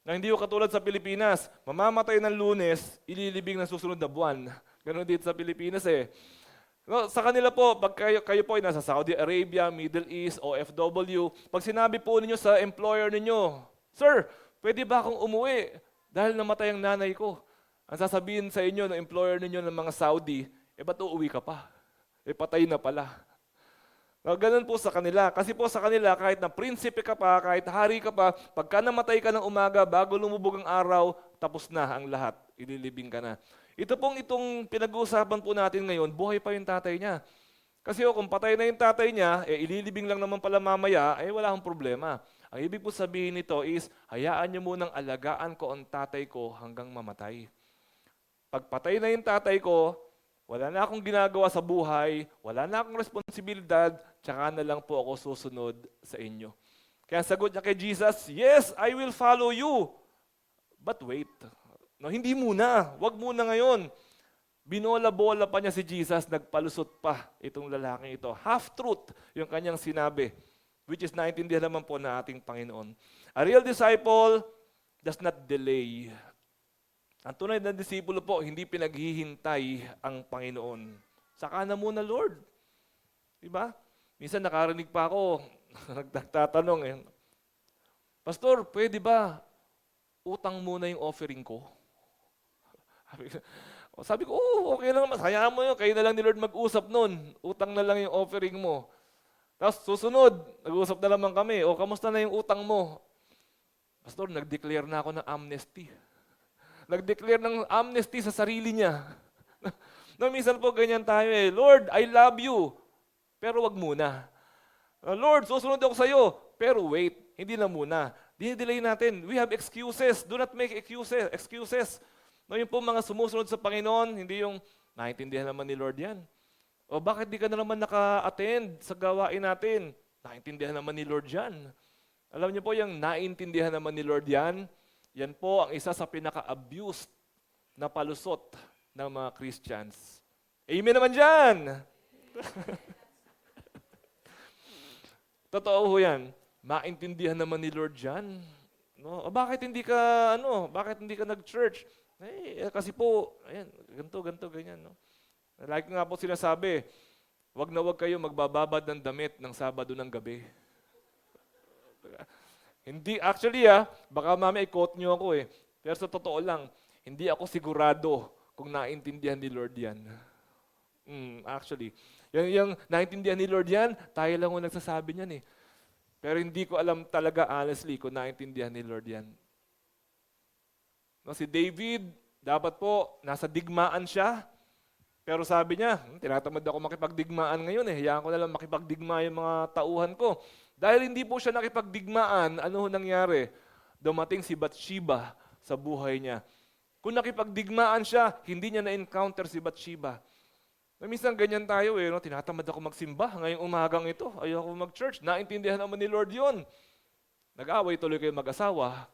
Na hindi ko katulad sa Pilipinas, mamamatay ng Lunes, ililibing ng susunod na buwan. Ganun dito sa Pilipinas eh. No, sa kanila po, pag kayo po ay nasa Saudi Arabia, Middle East, OFW, pag sinabi po ninyo sa employer ninyo, Sir, pwede ba akong umuwi dahil namatay ang nanay ko? Ang sasabihin sa inyo ng employer ninyo ng mga Saudi, ba't uuwi ka pa? Patay na pala. No, ganun po sa kanila. Kasi po sa kanila, kahit na prinsipe ka pa, kahit hari ka pa, pagka namatay ka ng umaga, bago lumubog ang araw, tapos na ang lahat. Ililibing ka na. Itong pinag-uusapan po natin ngayon, buhay pa yung tatay niya. Kasi kung patay na yung tatay niya, ililibing lang naman pala mamaya, wala akong problema. Ang ibig po sabihin nito is, hayaan niyo munang alagaan ko ang tatay ko hanggang mamatay. Pag patay na yung tatay ko, wala na akong ginagawa sa buhay, wala na akong responsibilidad, tsaka na lang po ako susunod sa inyo. Kaya sagot niya kay Jesus, yes, I will follow you. But wait. No, hindi muna. Wag muna ngayon. Binola-bola pa niya si Jesus, nagpalusot pa itong lalaking ito. Half-truth yung kanyang sinabi, which is naintindihan naman po na ating Panginoon. A real disciple does not delay. Ang tunay na disipulo po, hindi pinaghihintay ang Panginoon. Saka na muna, Lord. Diba? Minsan nakarinig pa ako, nagtatanong, Pastor, pwede ba utang muna yung offering ko? Sabi ko, okay lang naman. Hayaan mo yun. Kayo na lang ni Lord mag-usap nun. Utang na lang yung offering mo. Tapos susunod, nag-usap na naman kami. Kamusta na yung utang mo? Pastor, nag-declare na ako ng amnesty. Nag-declare ng amnesty sa sarili niya. No, minsan po ganyan tayo Lord, I love you. Pero wag muna. Lord, susunod ako sa'yo. Pero wait, hindi na muna. Dinidelay natin. We have excuses. Do not make excuses. No, yung po mga sumusunod sa Panginoon, hindi yung naintindihan naman ni Lord yan. O bakit di ka na naman naka-attend sa gawain natin? Naintindihan naman ni Lord yan. Alam niyo po, yung naintindihan naman ni Lord yan, yan po ang isa sa pinaka-abused na palusot ng mga Christians. Amen naman dyan! Totoo ho yan. Maintindihan naman ni Lord yan. No? O bakit hindi ka, bakit hindi ka nag-church? Kasi po, ayan, ganito, ganyan. No? Like nga po sinasabi, wag na wag kayo magbababad ng damit ng Sabado ng gabi. Hindi, actually baka mami i-quote nyo ako Pero sa totoo lang, hindi ako sigurado kung naintindihan ni Lord yan. Actually, yung naintindihan ni Lord yan, tayo lang ang nagsasabi niyan Pero hindi ko alam talaga honestly kung naintindihan ni Lord yan. No, si David, dapat po, nasa digmaan siya. Pero sabi niya, tinatamad ako makipagdigmaan ngayon Hayaan ko na lang makipagdigma yung mga tauhan ko. Dahil hindi po siya nakipagdigmaan, ano nangyari? Dumating si Bathsheba sa buhay niya. Kung nakipagdigmaan siya, hindi niya na-encounter si Bathsheba. Minsan ganyan tayo no? Tinatamad ako magsimba ngayong umagang ito. Ayoko mag-church. Naintindihan naman ni Lord yun. Nag-away tuloy kayo mag-asawa.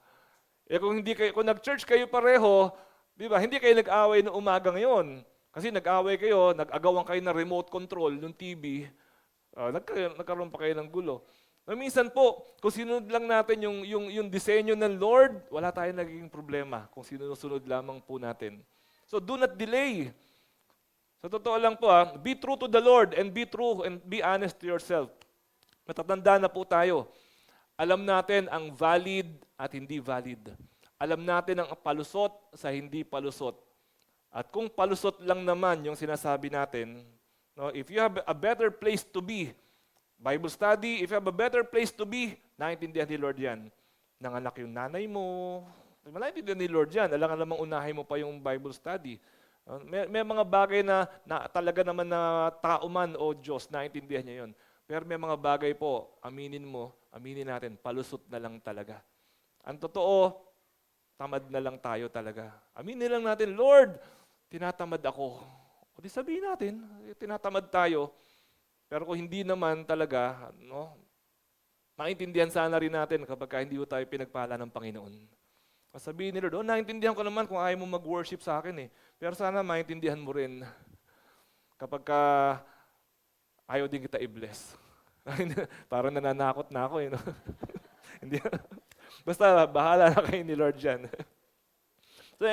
Kung nag-church kayo pareho, di ba? Hindi kayo nag-away noong umaga ngayon. Kasi nag-away kayo, nag-agawan kayo ng remote control ng TV. Nagkaroon pa kayo ng gulo. Minsan po, kung sinunod lang natin yung disenyo ng Lord, wala tayong naging problema kung sinusunod lamang po natin. So do not delay. Sa totoo lang po be true to the Lord and be true and be honest to yourself. Matatanda na po tayo. Alam natin ang valid at hindi valid. Alam natin ang palusot sa hindi palusot. At kung palusot lang naman yung sinasabi natin, no, if you have a better place to be, Bible study, if you have a better place to be, naintindihan ni Lord yan. Nanganak yung nanay mo, naintindihan ni Lord yan. Alam namang unahin mo pa yung Bible study. May mga bagay na talaga naman na tao man o Diyos, naintindihan niya yun. Pero may mga bagay po, aminin natin, palusot na lang talaga. Ang totoo, tamad na lang tayo talaga. Aminin lang natin, Lord, tinatamad ako. O di sabihin natin, tinatamad tayo. Pero kung hindi naman talaga, maintindihan sana rin natin kapag hindi tayo pinagpala ng Panginoon. Sabihin ni Lord, naintindihan ko naman kung ayaw mo mag-worship sa akin Pero sana maintindihan mo rin kapag ayaw din kita i-bless. Parang nananakot na ako no? Hindi. Basta bahala na kayo ni Lord dyan. So,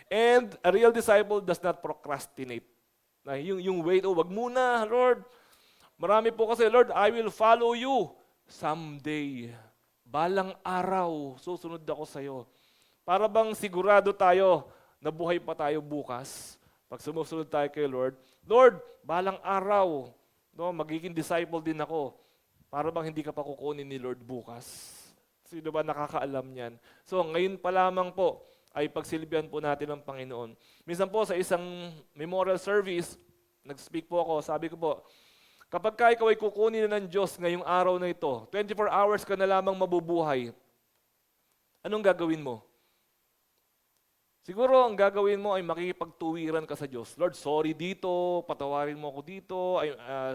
and a real disciple does not procrastinate. Yung wait, wag muna, Lord. Marami po kasi, Lord, I will follow you someday. Balang araw, susunod ako sa'yo. Para bang sigurado tayo na buhay pa tayo bukas. Pag sumusunod tayo kay Lord, Lord, balang araw, magiging disciple din ako. Para bang hindi ka pa kukunin ni Lord bukas. Sino ba nakakaalam niyan? So ngayon pa lamang po ay pagsilbihan po natin ng Panginoon. Minsan po sa isang memorial service, nag-speak po ako, sabi ko po, kapag ikaw ay kukunin na ng Diyos ngayong araw na ito, 24 hours ka na lamang mabubuhay, anong gagawin mo? Siguro ang gagawin mo ay makikipagtuwiran ka sa Diyos. Lord, sorry dito, patawarin mo ako dito,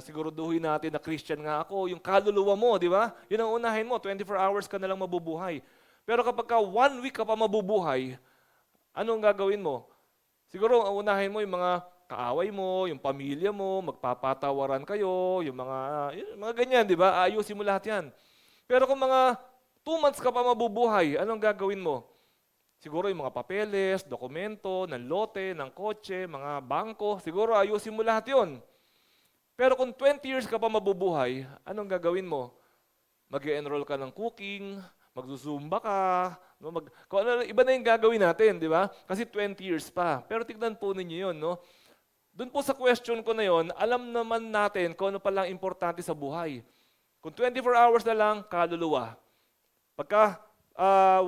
siguraduhin natin na Christian nga ako, yung kaluluwa mo, di ba? Yun ang unahin mo, 24 hours ka na lang mabubuhay. Pero kapag 1 week ka pa mabubuhay, anong gagawin mo? Siguro ang unahin mo yung mga kaaway mo, yung pamilya mo, magpapatawaran kayo, yung mga ganyan, di ba? Ayusin mo lahat yan. Pero kung mga 2 months ka pa mabubuhay, anong gagawin mo? Siguro yung mga papeles, dokumento, ng lote, ng kotse, mga bangko, siguro ayusin mo lahat yon. Pero kung 20 years ka pa mabubuhay, anong gagawin mo? Mag-enroll ka ng cooking, magzuzumba ka, kung ano, iba na yung gagawin natin, di ba? Kasi 20 years pa. Pero tignan po ninyo yun, no? Doon po sa question ko na yon, alam naman natin kung ano palang importante sa buhay. Kung 24 hours na lang, kaluluwa. Pagka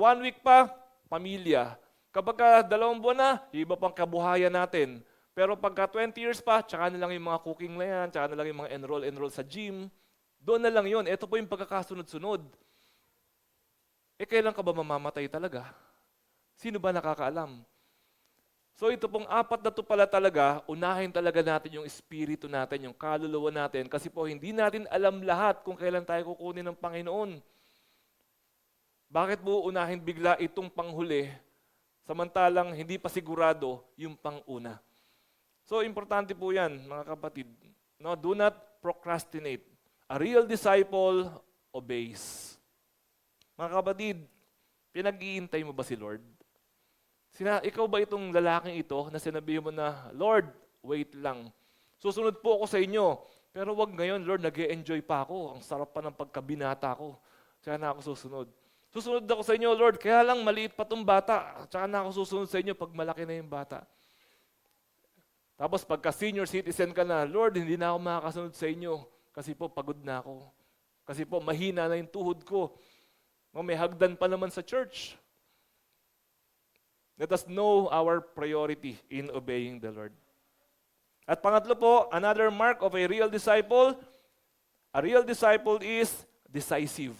1 week pa, pamilya. Kapag 2 buwan na, iba pang kabuhayan natin. Pero pagka 20 years pa, tsaka na lang yung mga cooking na yan, tsaka na lang yung mga enroll sa gym. Doon na lang yun. Ito po yung pagkakasunod-sunod. Kailan ka ba mamamatay talaga? Sino ba nakakaalam? So ito pong apat na to pala talaga, unahin talaga natin yung espiritu natin, yung kaluluwa natin, kasi po hindi natin alam lahat kung kailan tayo kukunin ng Panginoon. Bakit mo unahin bigla itong panghuli, samantalang hindi pa sigurado yung panguna? So importante po yan, mga kapatid. No, do not procrastinate. A real disciple obeys. Mga kapatid, pinag-iintay mo ba si Lord? Ikaw ba itong lalaking ito na sinabi mo na, Lord, wait lang. Susunod po ako sa inyo. Pero wag ngayon, Lord, nag-e-enjoy pa ako. Ang sarap pa ng pagkabinata ko. Kaya na ako susunod. Susunod ako sa inyo, Lord, kaya lang maliit pa tong bata. Tsaka na ako susunod sa inyo pag malaki na yung bata. Tapos pagka senior citizen ka na, Lord, hindi na ako makakasunod sa inyo. Kasi po, pagod na ako. Kasi po, mahina na yung tuhod ko. May hagdan pa naman sa church. Let us know our priority in obeying the Lord. At pangatlo po, another mark of a real disciple is decisive.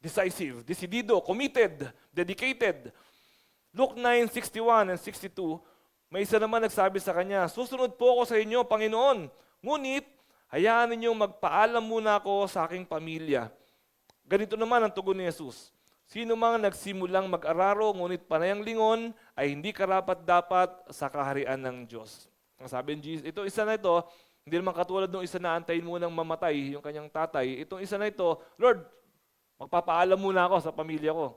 Decisive, decidido, committed, dedicated. Luke 9:61 and 62, may isa naman nagsabi sa kanya, susunod po ako sa inyo, Panginoon. Ngunit, hayaan ninyong magpaalam muna ako sa aking pamilya. Ganito naman ang tugon ni Jesus. Sino mang nagsimulang mag-araro, ngunit panayang lingon, ay hindi karapat-dapat sa kaharian ng Diyos. Ang sabi ni Jesus, isa na ito, hindi naman katulad ng isa na antayin munang mamatay, yung kanyang tatay. Itong isa na ito, Lord, magpapaalam muna ako sa pamilya ko.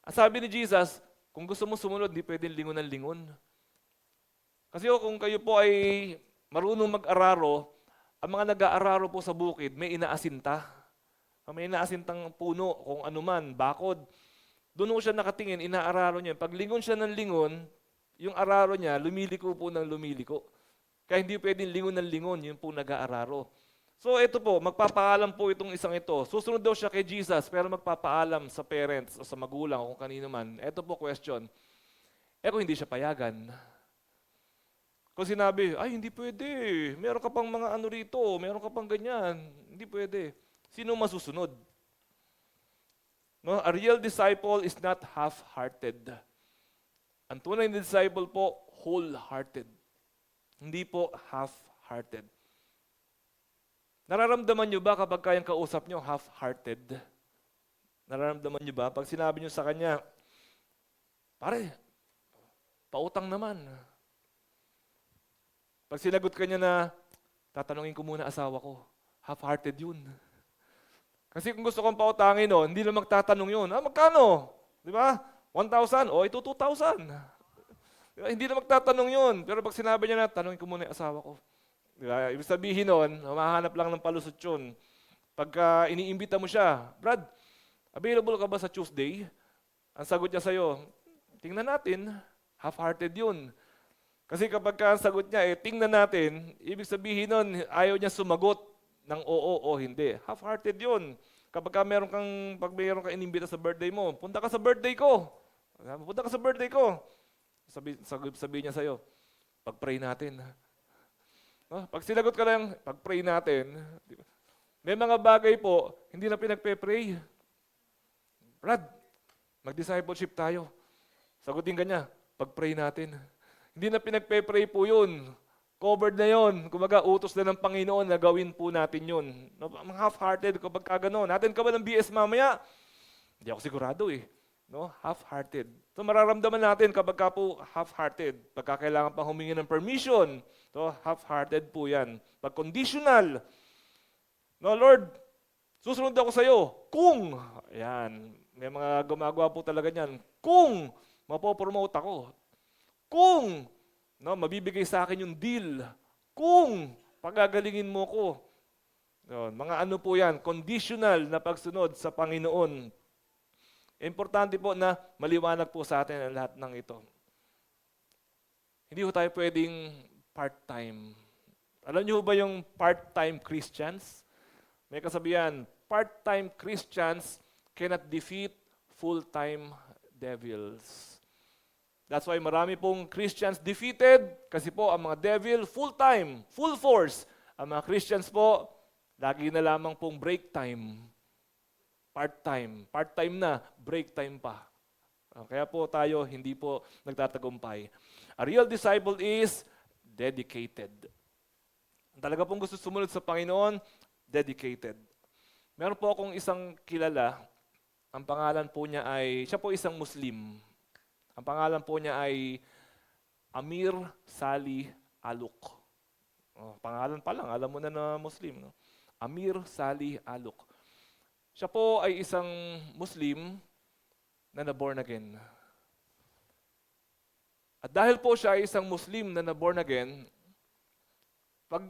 Ang sabi ni Jesus, kung gusto mo sumunod, hindi pwedeng lingon ng lingon. Kasi kung kayo po ay marunong mag-araro, ang mga nag-aararo po sa bukid, may inaasinta. May inaasintang puno, kung ano man, bakod. Doon siya nakatingin, inaararo niya. Pag lingon siya ng lingon, yung araro niya, lumiliko po ng lumiliko. Kaya hindi pwedeng lingon ng lingon, yun po nag-aararo. So ito po, magpapaalam po itong isang ito. Susunod daw siya kay Jesus, pero magpapaalam sa parents o sa magulang o kung kanino man. Ito po question. Kung hindi siya payagan. Kung sinabi, ay hindi pwede, meron ka pang mga ano rito, meron ka pang ganyan, hindi pwede. Sino masusunod? No, a real disciple is not half-hearted. Ang tunay na disciple po, whole-hearted. Hindi po half-hearted. Nararamdaman nyo ba kapag kayang kausap nyo, half-hearted? Nararamdaman nyo ba? Pag sinabi nyo sa kanya, pare, pautang naman. Pag sinagot ka niya na, tatanungin ko muna asawa ko, half-hearted yun. Kasi kung gusto kong pautangin, hindi na magtatanong yun. Magkano? Di ba? 1,000? Ito 2,000. Diba? Hindi na magtatanong yun. Pero pag sinabi niya na, tanongin ko muna yung asawa ko. Diba? Ibig sabihin nun, mahanap lang ng palusot yun. Pagka iniimbita mo siya, Brad, available ka ba sa Tuesday? Ang sagot niya sa'yo, tingnan natin, half-hearted yun. Kasi kapag ang sagot niya, tingnan natin, ibig sabihin nun, ayaw niya sumagot ng oo o hindi. Half-hearted yun. Pag meron kang inimbita sa birthday mo, punta ka sa birthday ko. Punta ka sa birthday ko. Sabi niya sa'yo, pag-pray natin. Pag sinagot ka lang, pag-pray natin. May mga bagay po, hindi na pinagpe-pray. Brad, mag-discipleship tayo. Sagutin ka niya, pag-pray natin. Hindi na pinagpe-pray po yun. Covered na yun. Kumbaga, utos na ng Panginoon na gawin po natin yun. Mga half-hearted kapag kagano. Natin ka ba ng BS mamaya? Hindi ako sigurado eh. Half-hearted. So mararamdaman natin kapag ka po half-hearted. Pagka kailangan pang humingi ng permission. So half-hearted po yan. Pag conditional. Lord, susunod ako sa'yo. Kung, ayan, may mga gumagawa po talaga niyan. Kung mapopromote ako. Kung mabibigay sa akin yung deal. Kung pagagalingin mo ko. Mga ano po yan, conditional na pagsunod sa Panginoon. Importante po na maliwanag po sa atin ang lahat ng ito. Hindi po tayo pwedeng part-time. Alam niyo ba yung part-time Christians? May kasabihan, part-time Christians cannot defeat full-time devils. That's why marami pong Christians defeated kasi po ang mga devil full-time, full force. Ang mga Christians po, lagi na lamang pong break time. Part-time. Part-time na, break time pa. Kaya po tayo hindi po nagtatagumpay. A real disciple is dedicated. Talaga pong gusto sumunod sa Panginoon, dedicated. Meron po akong isang kilala, ang pangalan po niya ay, siya po isang Muslim. Ang pangalan po niya ay Amir Salih Aluk. Pangalan pa lang, alam mo na na Muslim. No? Amir Salih Aluk. Siya po ay isang Muslim na na-born again. At dahil po siya ay isang Muslim na na-born again, pag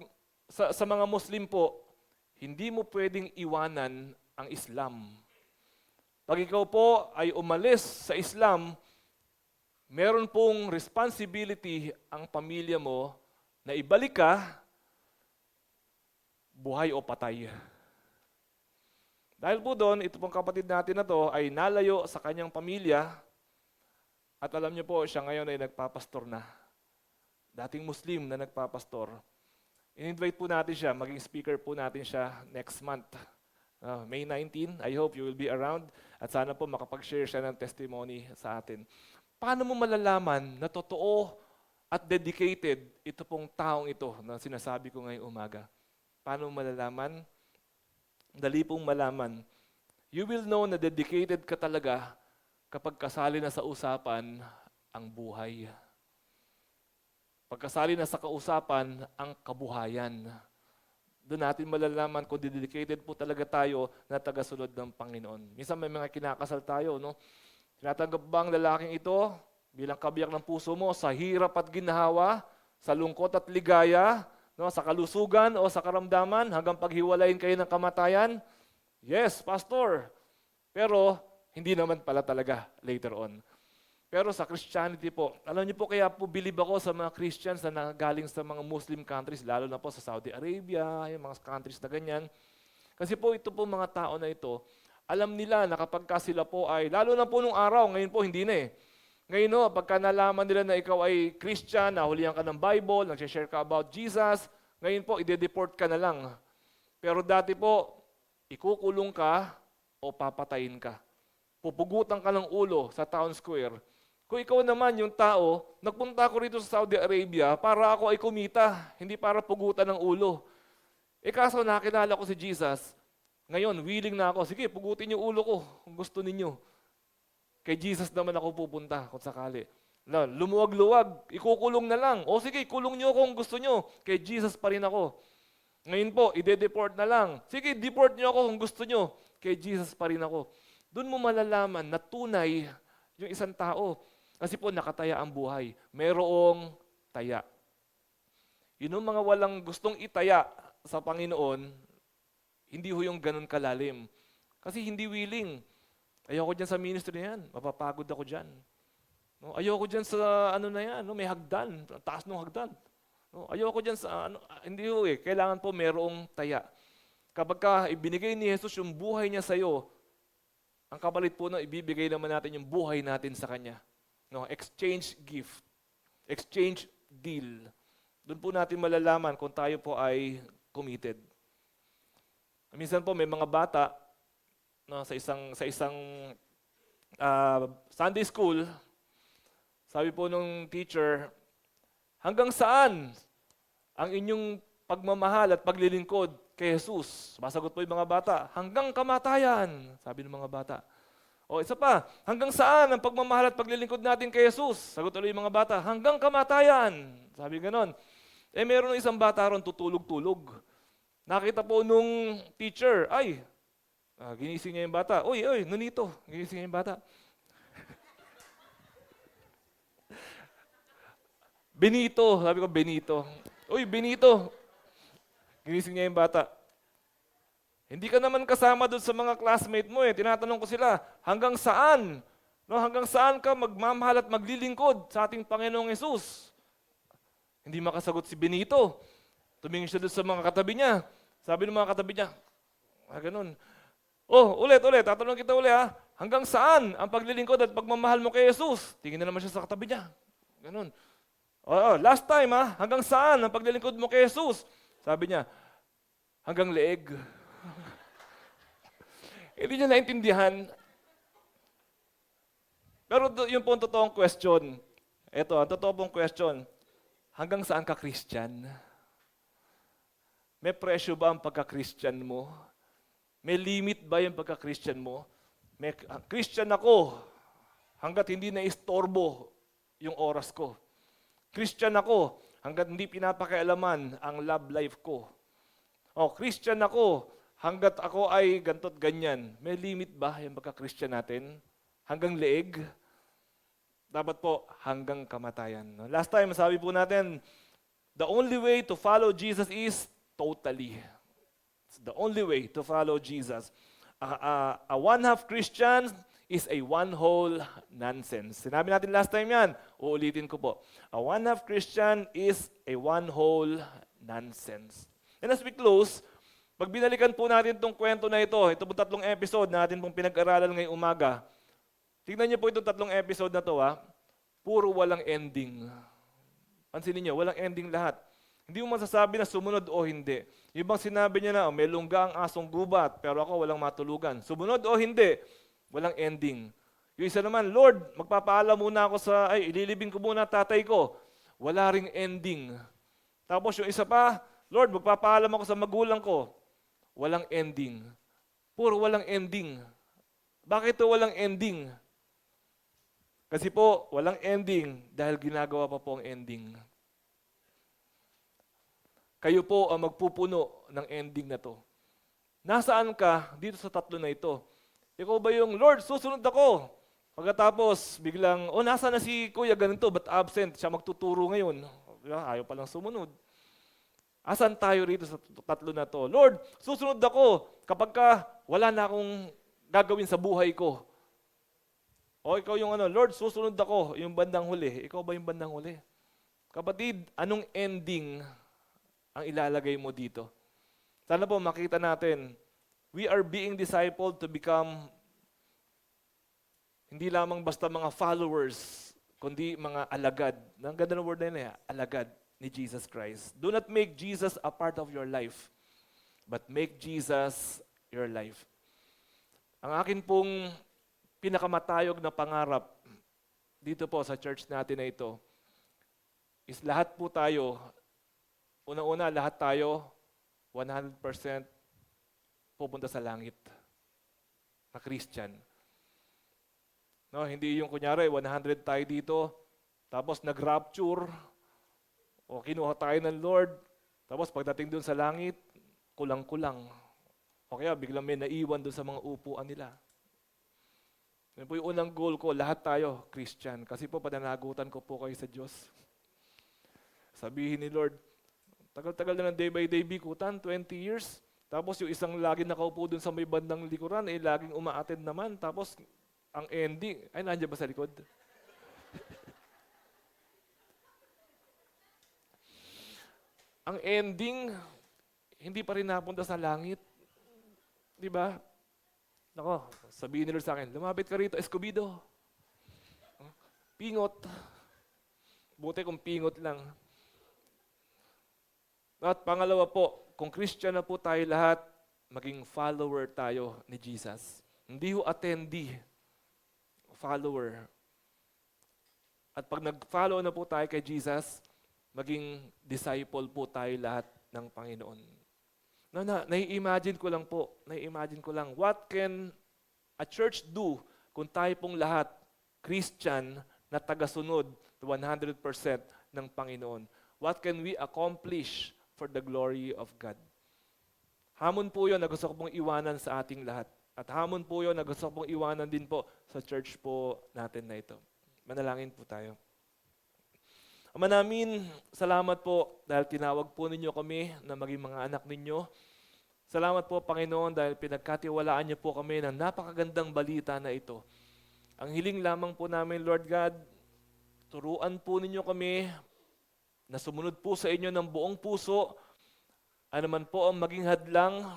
sa mga Muslim po, hindi mo pwedeng iwanan ang Islam. Pag ikaw po ay umalis sa Islam, meron pong responsibility ang pamilya mo na ibalik ka, buhay o patay. Dahil po doon, ito pong kapatid natin na to ay nalayo sa kanyang pamilya at alam niyo po, siya ngayon ay nagpapastor na. Dating Muslim na nagpapastor. In-invite po natin siya, maging speaker po natin siya next month. May 19, I hope you will be around at sana po makapag-share siya ng testimony sa atin. Paano mo malalaman na totoo at dedicated ito pong taong ito na sinasabi ko ngayong umaga? Paano mo malalaman? Dali pong malaman. You will know na dedicated ka talaga kapag kasali na sa usapan ang buhay. Pagkasali na sa kausapan ang kabuhayan. Doon natin malalaman kung dedicated po talaga tayo na tagasunod ng Panginoon. Minsan may mga kinakasal tayo, no? Tinatanggap ba ang lalaking ito bilang kabiyak ng puso mo sa hirap at ginhawa, sa lungkot at ligaya, no? Sa kalusugan o sa karamdaman hanggang paghiwalayin kayo ng kamatayan? Yes, Pastor. Pero hindi naman pala talaga later on. Pero sa Christianity po, alam niyo po kaya po believe ako sa mga Christians na nagaling sa mga Muslim countries, lalo na po sa Saudi Arabia, yung mga countries na ganyan. Kasi po ito po mga tao na ito, alam nila na kapag sila po ay, lalo na po nung araw, ngayon po hindi na eh. Ngayon no, pagka nalaman nila na ikaw ay Christian, nahulihan ka ng Bible, nag-share ka about Jesus, ngayon po ide-deport ka na lang. Pero dati po, ikukulong ka o papatayin ka. Pupugutan ka ng ulo sa town square. Kung ikaw naman yung tao, nagpunta ako rito sa Saudi Arabia para ako ay kumita, hindi para pugutan ng ulo. Kaso nakilala ko si Jesus, ngayon willing na ako, sige pugutin yung ulo ko kung gusto ninyo. Kay Jesus naman ako pupunta kung sakali. Lumuwag-luwag, ikukulong na lang. O sige, kulong nyo kung gusto nyo. Kay Jesus pa rin ako. Ngayon po, ide-deport na lang. Sige, deport nyo ako kung gusto nyo. Kay Jesus pa rin ako. Doon mo malalaman na tunay yung isang tao. Kasi po nakataya ang buhay. Merong taya. Yun yung mga walang gustong itaya sa Panginoon, hindi ho yung ganun kalalim. Kasi hindi willing. Ayoko dyan sa ministry na yan. Mapapagod ako dyan. No, ayoko dyan sa ano na yan. No, may hagdan. Taas ng hagdan. No, ayoko dyan sa ano. Hindi ho eh. Kailangan po merong taya. Kapag ka ibinigay ni Jesus yung buhay niya sa iyo, ang kapalit po na ibibigay naman natin yung buhay natin sa Kanya. No, exchange gift. Exchange deal. Doon po natin malalaman kung tayo po ay committed. Minsan po may mga bata no, sa isang Sunday school, sabi po nung teacher, hanggang saan ang inyong pagmamahal at paglilingkod kay Jesus? Masagot po yung mga bata, hanggang kamatayan, sabi ng mga bata. O isa pa, hanggang saan ang pagmamahal at paglilingkod natin kay Jesus? Sagot ulit yung mga bata, hanggang kamatayan. Sabi ganon. Meron isang bata ron tutulog-tulog. Nakita po nung teacher, ginising niya yung bata. Uy, nunito. Ginising niya yung bata. Benito, sabi ko Benito. Uy, Benito. Ginising niya yung bata. Hindi ka naman kasama doon sa mga classmate mo eh. Tinatanong ko sila, hanggang saan? No, hanggang saan ka magmamahal at maglilingkod sa ating Panginoong Yesus? Hindi makasagot si Benito. Tumingin siya doon sa mga katabi niya. Sabi ng mga katabi niya, ganun. Ulit, tatanong kita ulit ha. Hanggang saan ang paglilingkod at pagmamahal mo kay Jesus? Tingin na naman siya sa katabi niya. Ganun. Last time ha, hanggang saan ang paglilingkod mo kay Jesus? Sabi niya, hanggang leeg. Hindi niya naintindihan. Pero yung po ang totoong question. Ito, ang totoo pong question, hanggang saan ka Christian? May presyo ba ang pagka-Christian mo? May limit ba yung pagka-Christian mo? Christian ako hanggat hindi na istorbo yung oras ko. Christian ako hanggat hindi pinapakialaman ang love life ko. Christian ako hanggat ako ay ganto't ganyan. May limit ba yung pagka-Christian natin? Hanggang leeg? Dapat po hanggang kamatayan. Last time, sabi po natin, the only way to follow Jesus is totally. It's the only way to follow Jesus. A one-half Christian is a one-whole nonsense. Sinabi natin last time yan. Uulitin ko po. A one-half Christian is a one-whole nonsense. And as we close, pag binalikan po natin itong kwento na ito pong 3 episode natin pong pinag-aralan ngayong umaga, tignan niyo po itong 3 episode na to, puro walang ending. Pansinin niyo, walang ending lahat. Hindi mo masasabi na sumunod o hindi. Yung bang sinabi niya na, may lungga ang asong gubat, pero ako walang matulugan. Sumunod o hindi, walang ending. Yung isa naman, Lord, magpapaalam muna ako ililibing ko muna tatay ko. Wala ring ending. Tapos yung isa pa, Lord, magpapaalam ako sa magulang ko. Walang ending. Puro walang ending. Bakit ito walang ending? Kasi po, walang ending dahil ginagawa pa po ang ending. Kayo po ang magpupuno ng ending na to. Nasaan ka dito sa 3 na ito? Ikaw ba yung, Lord, susunod ako? Pagkatapos, biglang, nasa na si Kuya ganito, but absent, siya magtuturo ngayon. Ayaw palang sumunod. Asan tayo rito sa 3 na to? Lord, susunod ako kapag wala na akong gagawin sa buhay ko. O ikaw yung Lord, susunod ako, yung bandang huli. Ikaw ba yung bandang huli? Kapatid, anong ending ang ilalagay mo dito? Sana po makita natin, we are being discipled to become hindi lamang basta mga followers, kundi mga alagad. Ang ganda ng word na yun, alagad ni Jesus Christ. Do not make Jesus a part of your life, but make Jesus your life. Ang akin pong pinakamatayog na pangarap dito po sa church natin na ito is lahat po tayo, unang-una lahat tayo 100% pupunta sa langit na Christian. No, hindi yung kunyari 100 tayo dito, tapos nag-rapture, o kinuha tayo ng Lord, tapos pagdating doon sa langit, kulang-kulang. O kaya biglang may naiwan doon sa mga upuan nila. Yan po yung unang goal ko, lahat tayo Christian. Kasi po pananagutan ko po kayo sa Diyos. Sabihin ni Lord, tagal-tagal na ng day by day bikutan, 20 years. Tapos yung isang lagi nakaupo dun sa may bandang likuran, laging uma-attend naman. Tapos ang ending, nandiyan ba sa likod? Ang ending, hindi pa rin napunta sa langit. Di ba? Nako, sabihin ni Lord sa akin, lumapit ka rito, Escobedo. Pingot. Buti kung pingot lang. At pangalawa po, kung Christian na po tayo lahat, maging follower tayo ni Jesus. Hindi ho attendee, follower. At pag nag-follow na po tayo kay Jesus, maging disciple po tayo lahat ng Panginoon. Nai-imagine ko lang, what can a church do kung tayo pong lahat, Christian, na tagasunod 100% ng Panginoon? What can we accomplish for the glory of God? Hamon po yun na gusto ko pong iwanan sa ating lahat. At hamon po yun na gusto ko pong iwanan din po sa church po natin na ito. Manalangin po tayo. Ama namin, salamat po dahil tinawag po ninyo kami na maging mga anak ninyo. Salamat po, Panginoon, dahil pinagkatiwalaan niyo po kami ng napakagandang balita na ito. Ang hiling lamang po namin, Lord God, turuan po ninyo kami na sumunod po sa inyo ng buong puso. Ano man po ang maging hadlang,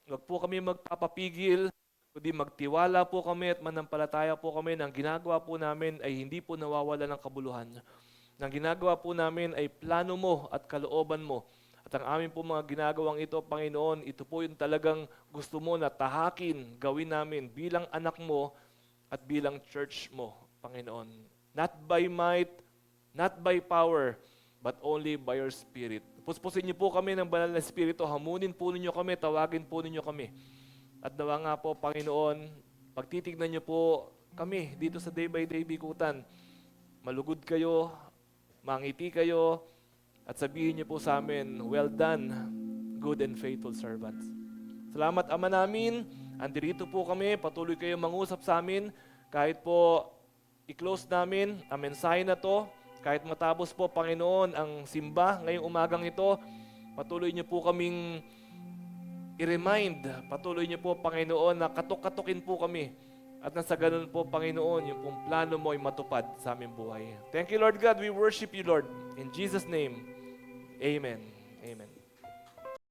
huwag po kami magpapapigil, kundi magtiwala po kami at manampalataya po kami na ang ginagawa po namin ay hindi po nawawala ng kabuluhan. Ang ginagawa po namin ay plano mo at kalooban mo. At ang amin po mga ginagawang ito, Panginoon, ito po yung talagang gusto mo na tahakin, gawin namin bilang anak mo at bilang church mo, Panginoon. Not by might, Not by power, but only by your Spirit. Puspusin niyo po kami ng banal na Espiritu, hamunin po ninyo kami, tawagin po ninyo kami. At nawa nga po, Panginoon, pagtitignan niyo po kami dito sa Day by Day Bikutan. Malugod kayo, mangiti kayo, at sabihin niyo po sa amin, well done, good and faithful servants. Salamat, Ama namin. Andirito po kami, patuloy kayong mangusap sa amin. Kahit po i-close namin ang mensahe na to, kahit matapos po, Panginoon, ang simba ngayong umagang ito, patuloy niyo po kaming i-remind, patuloy niyo po, Panginoon, na katok-katukin po kami. At nasa ganun po, Panginoon, yung pong plano mo ay matupad sa aming buhay. Thank you, Lord God. We worship you, Lord. In Jesus' name, amen. Amen.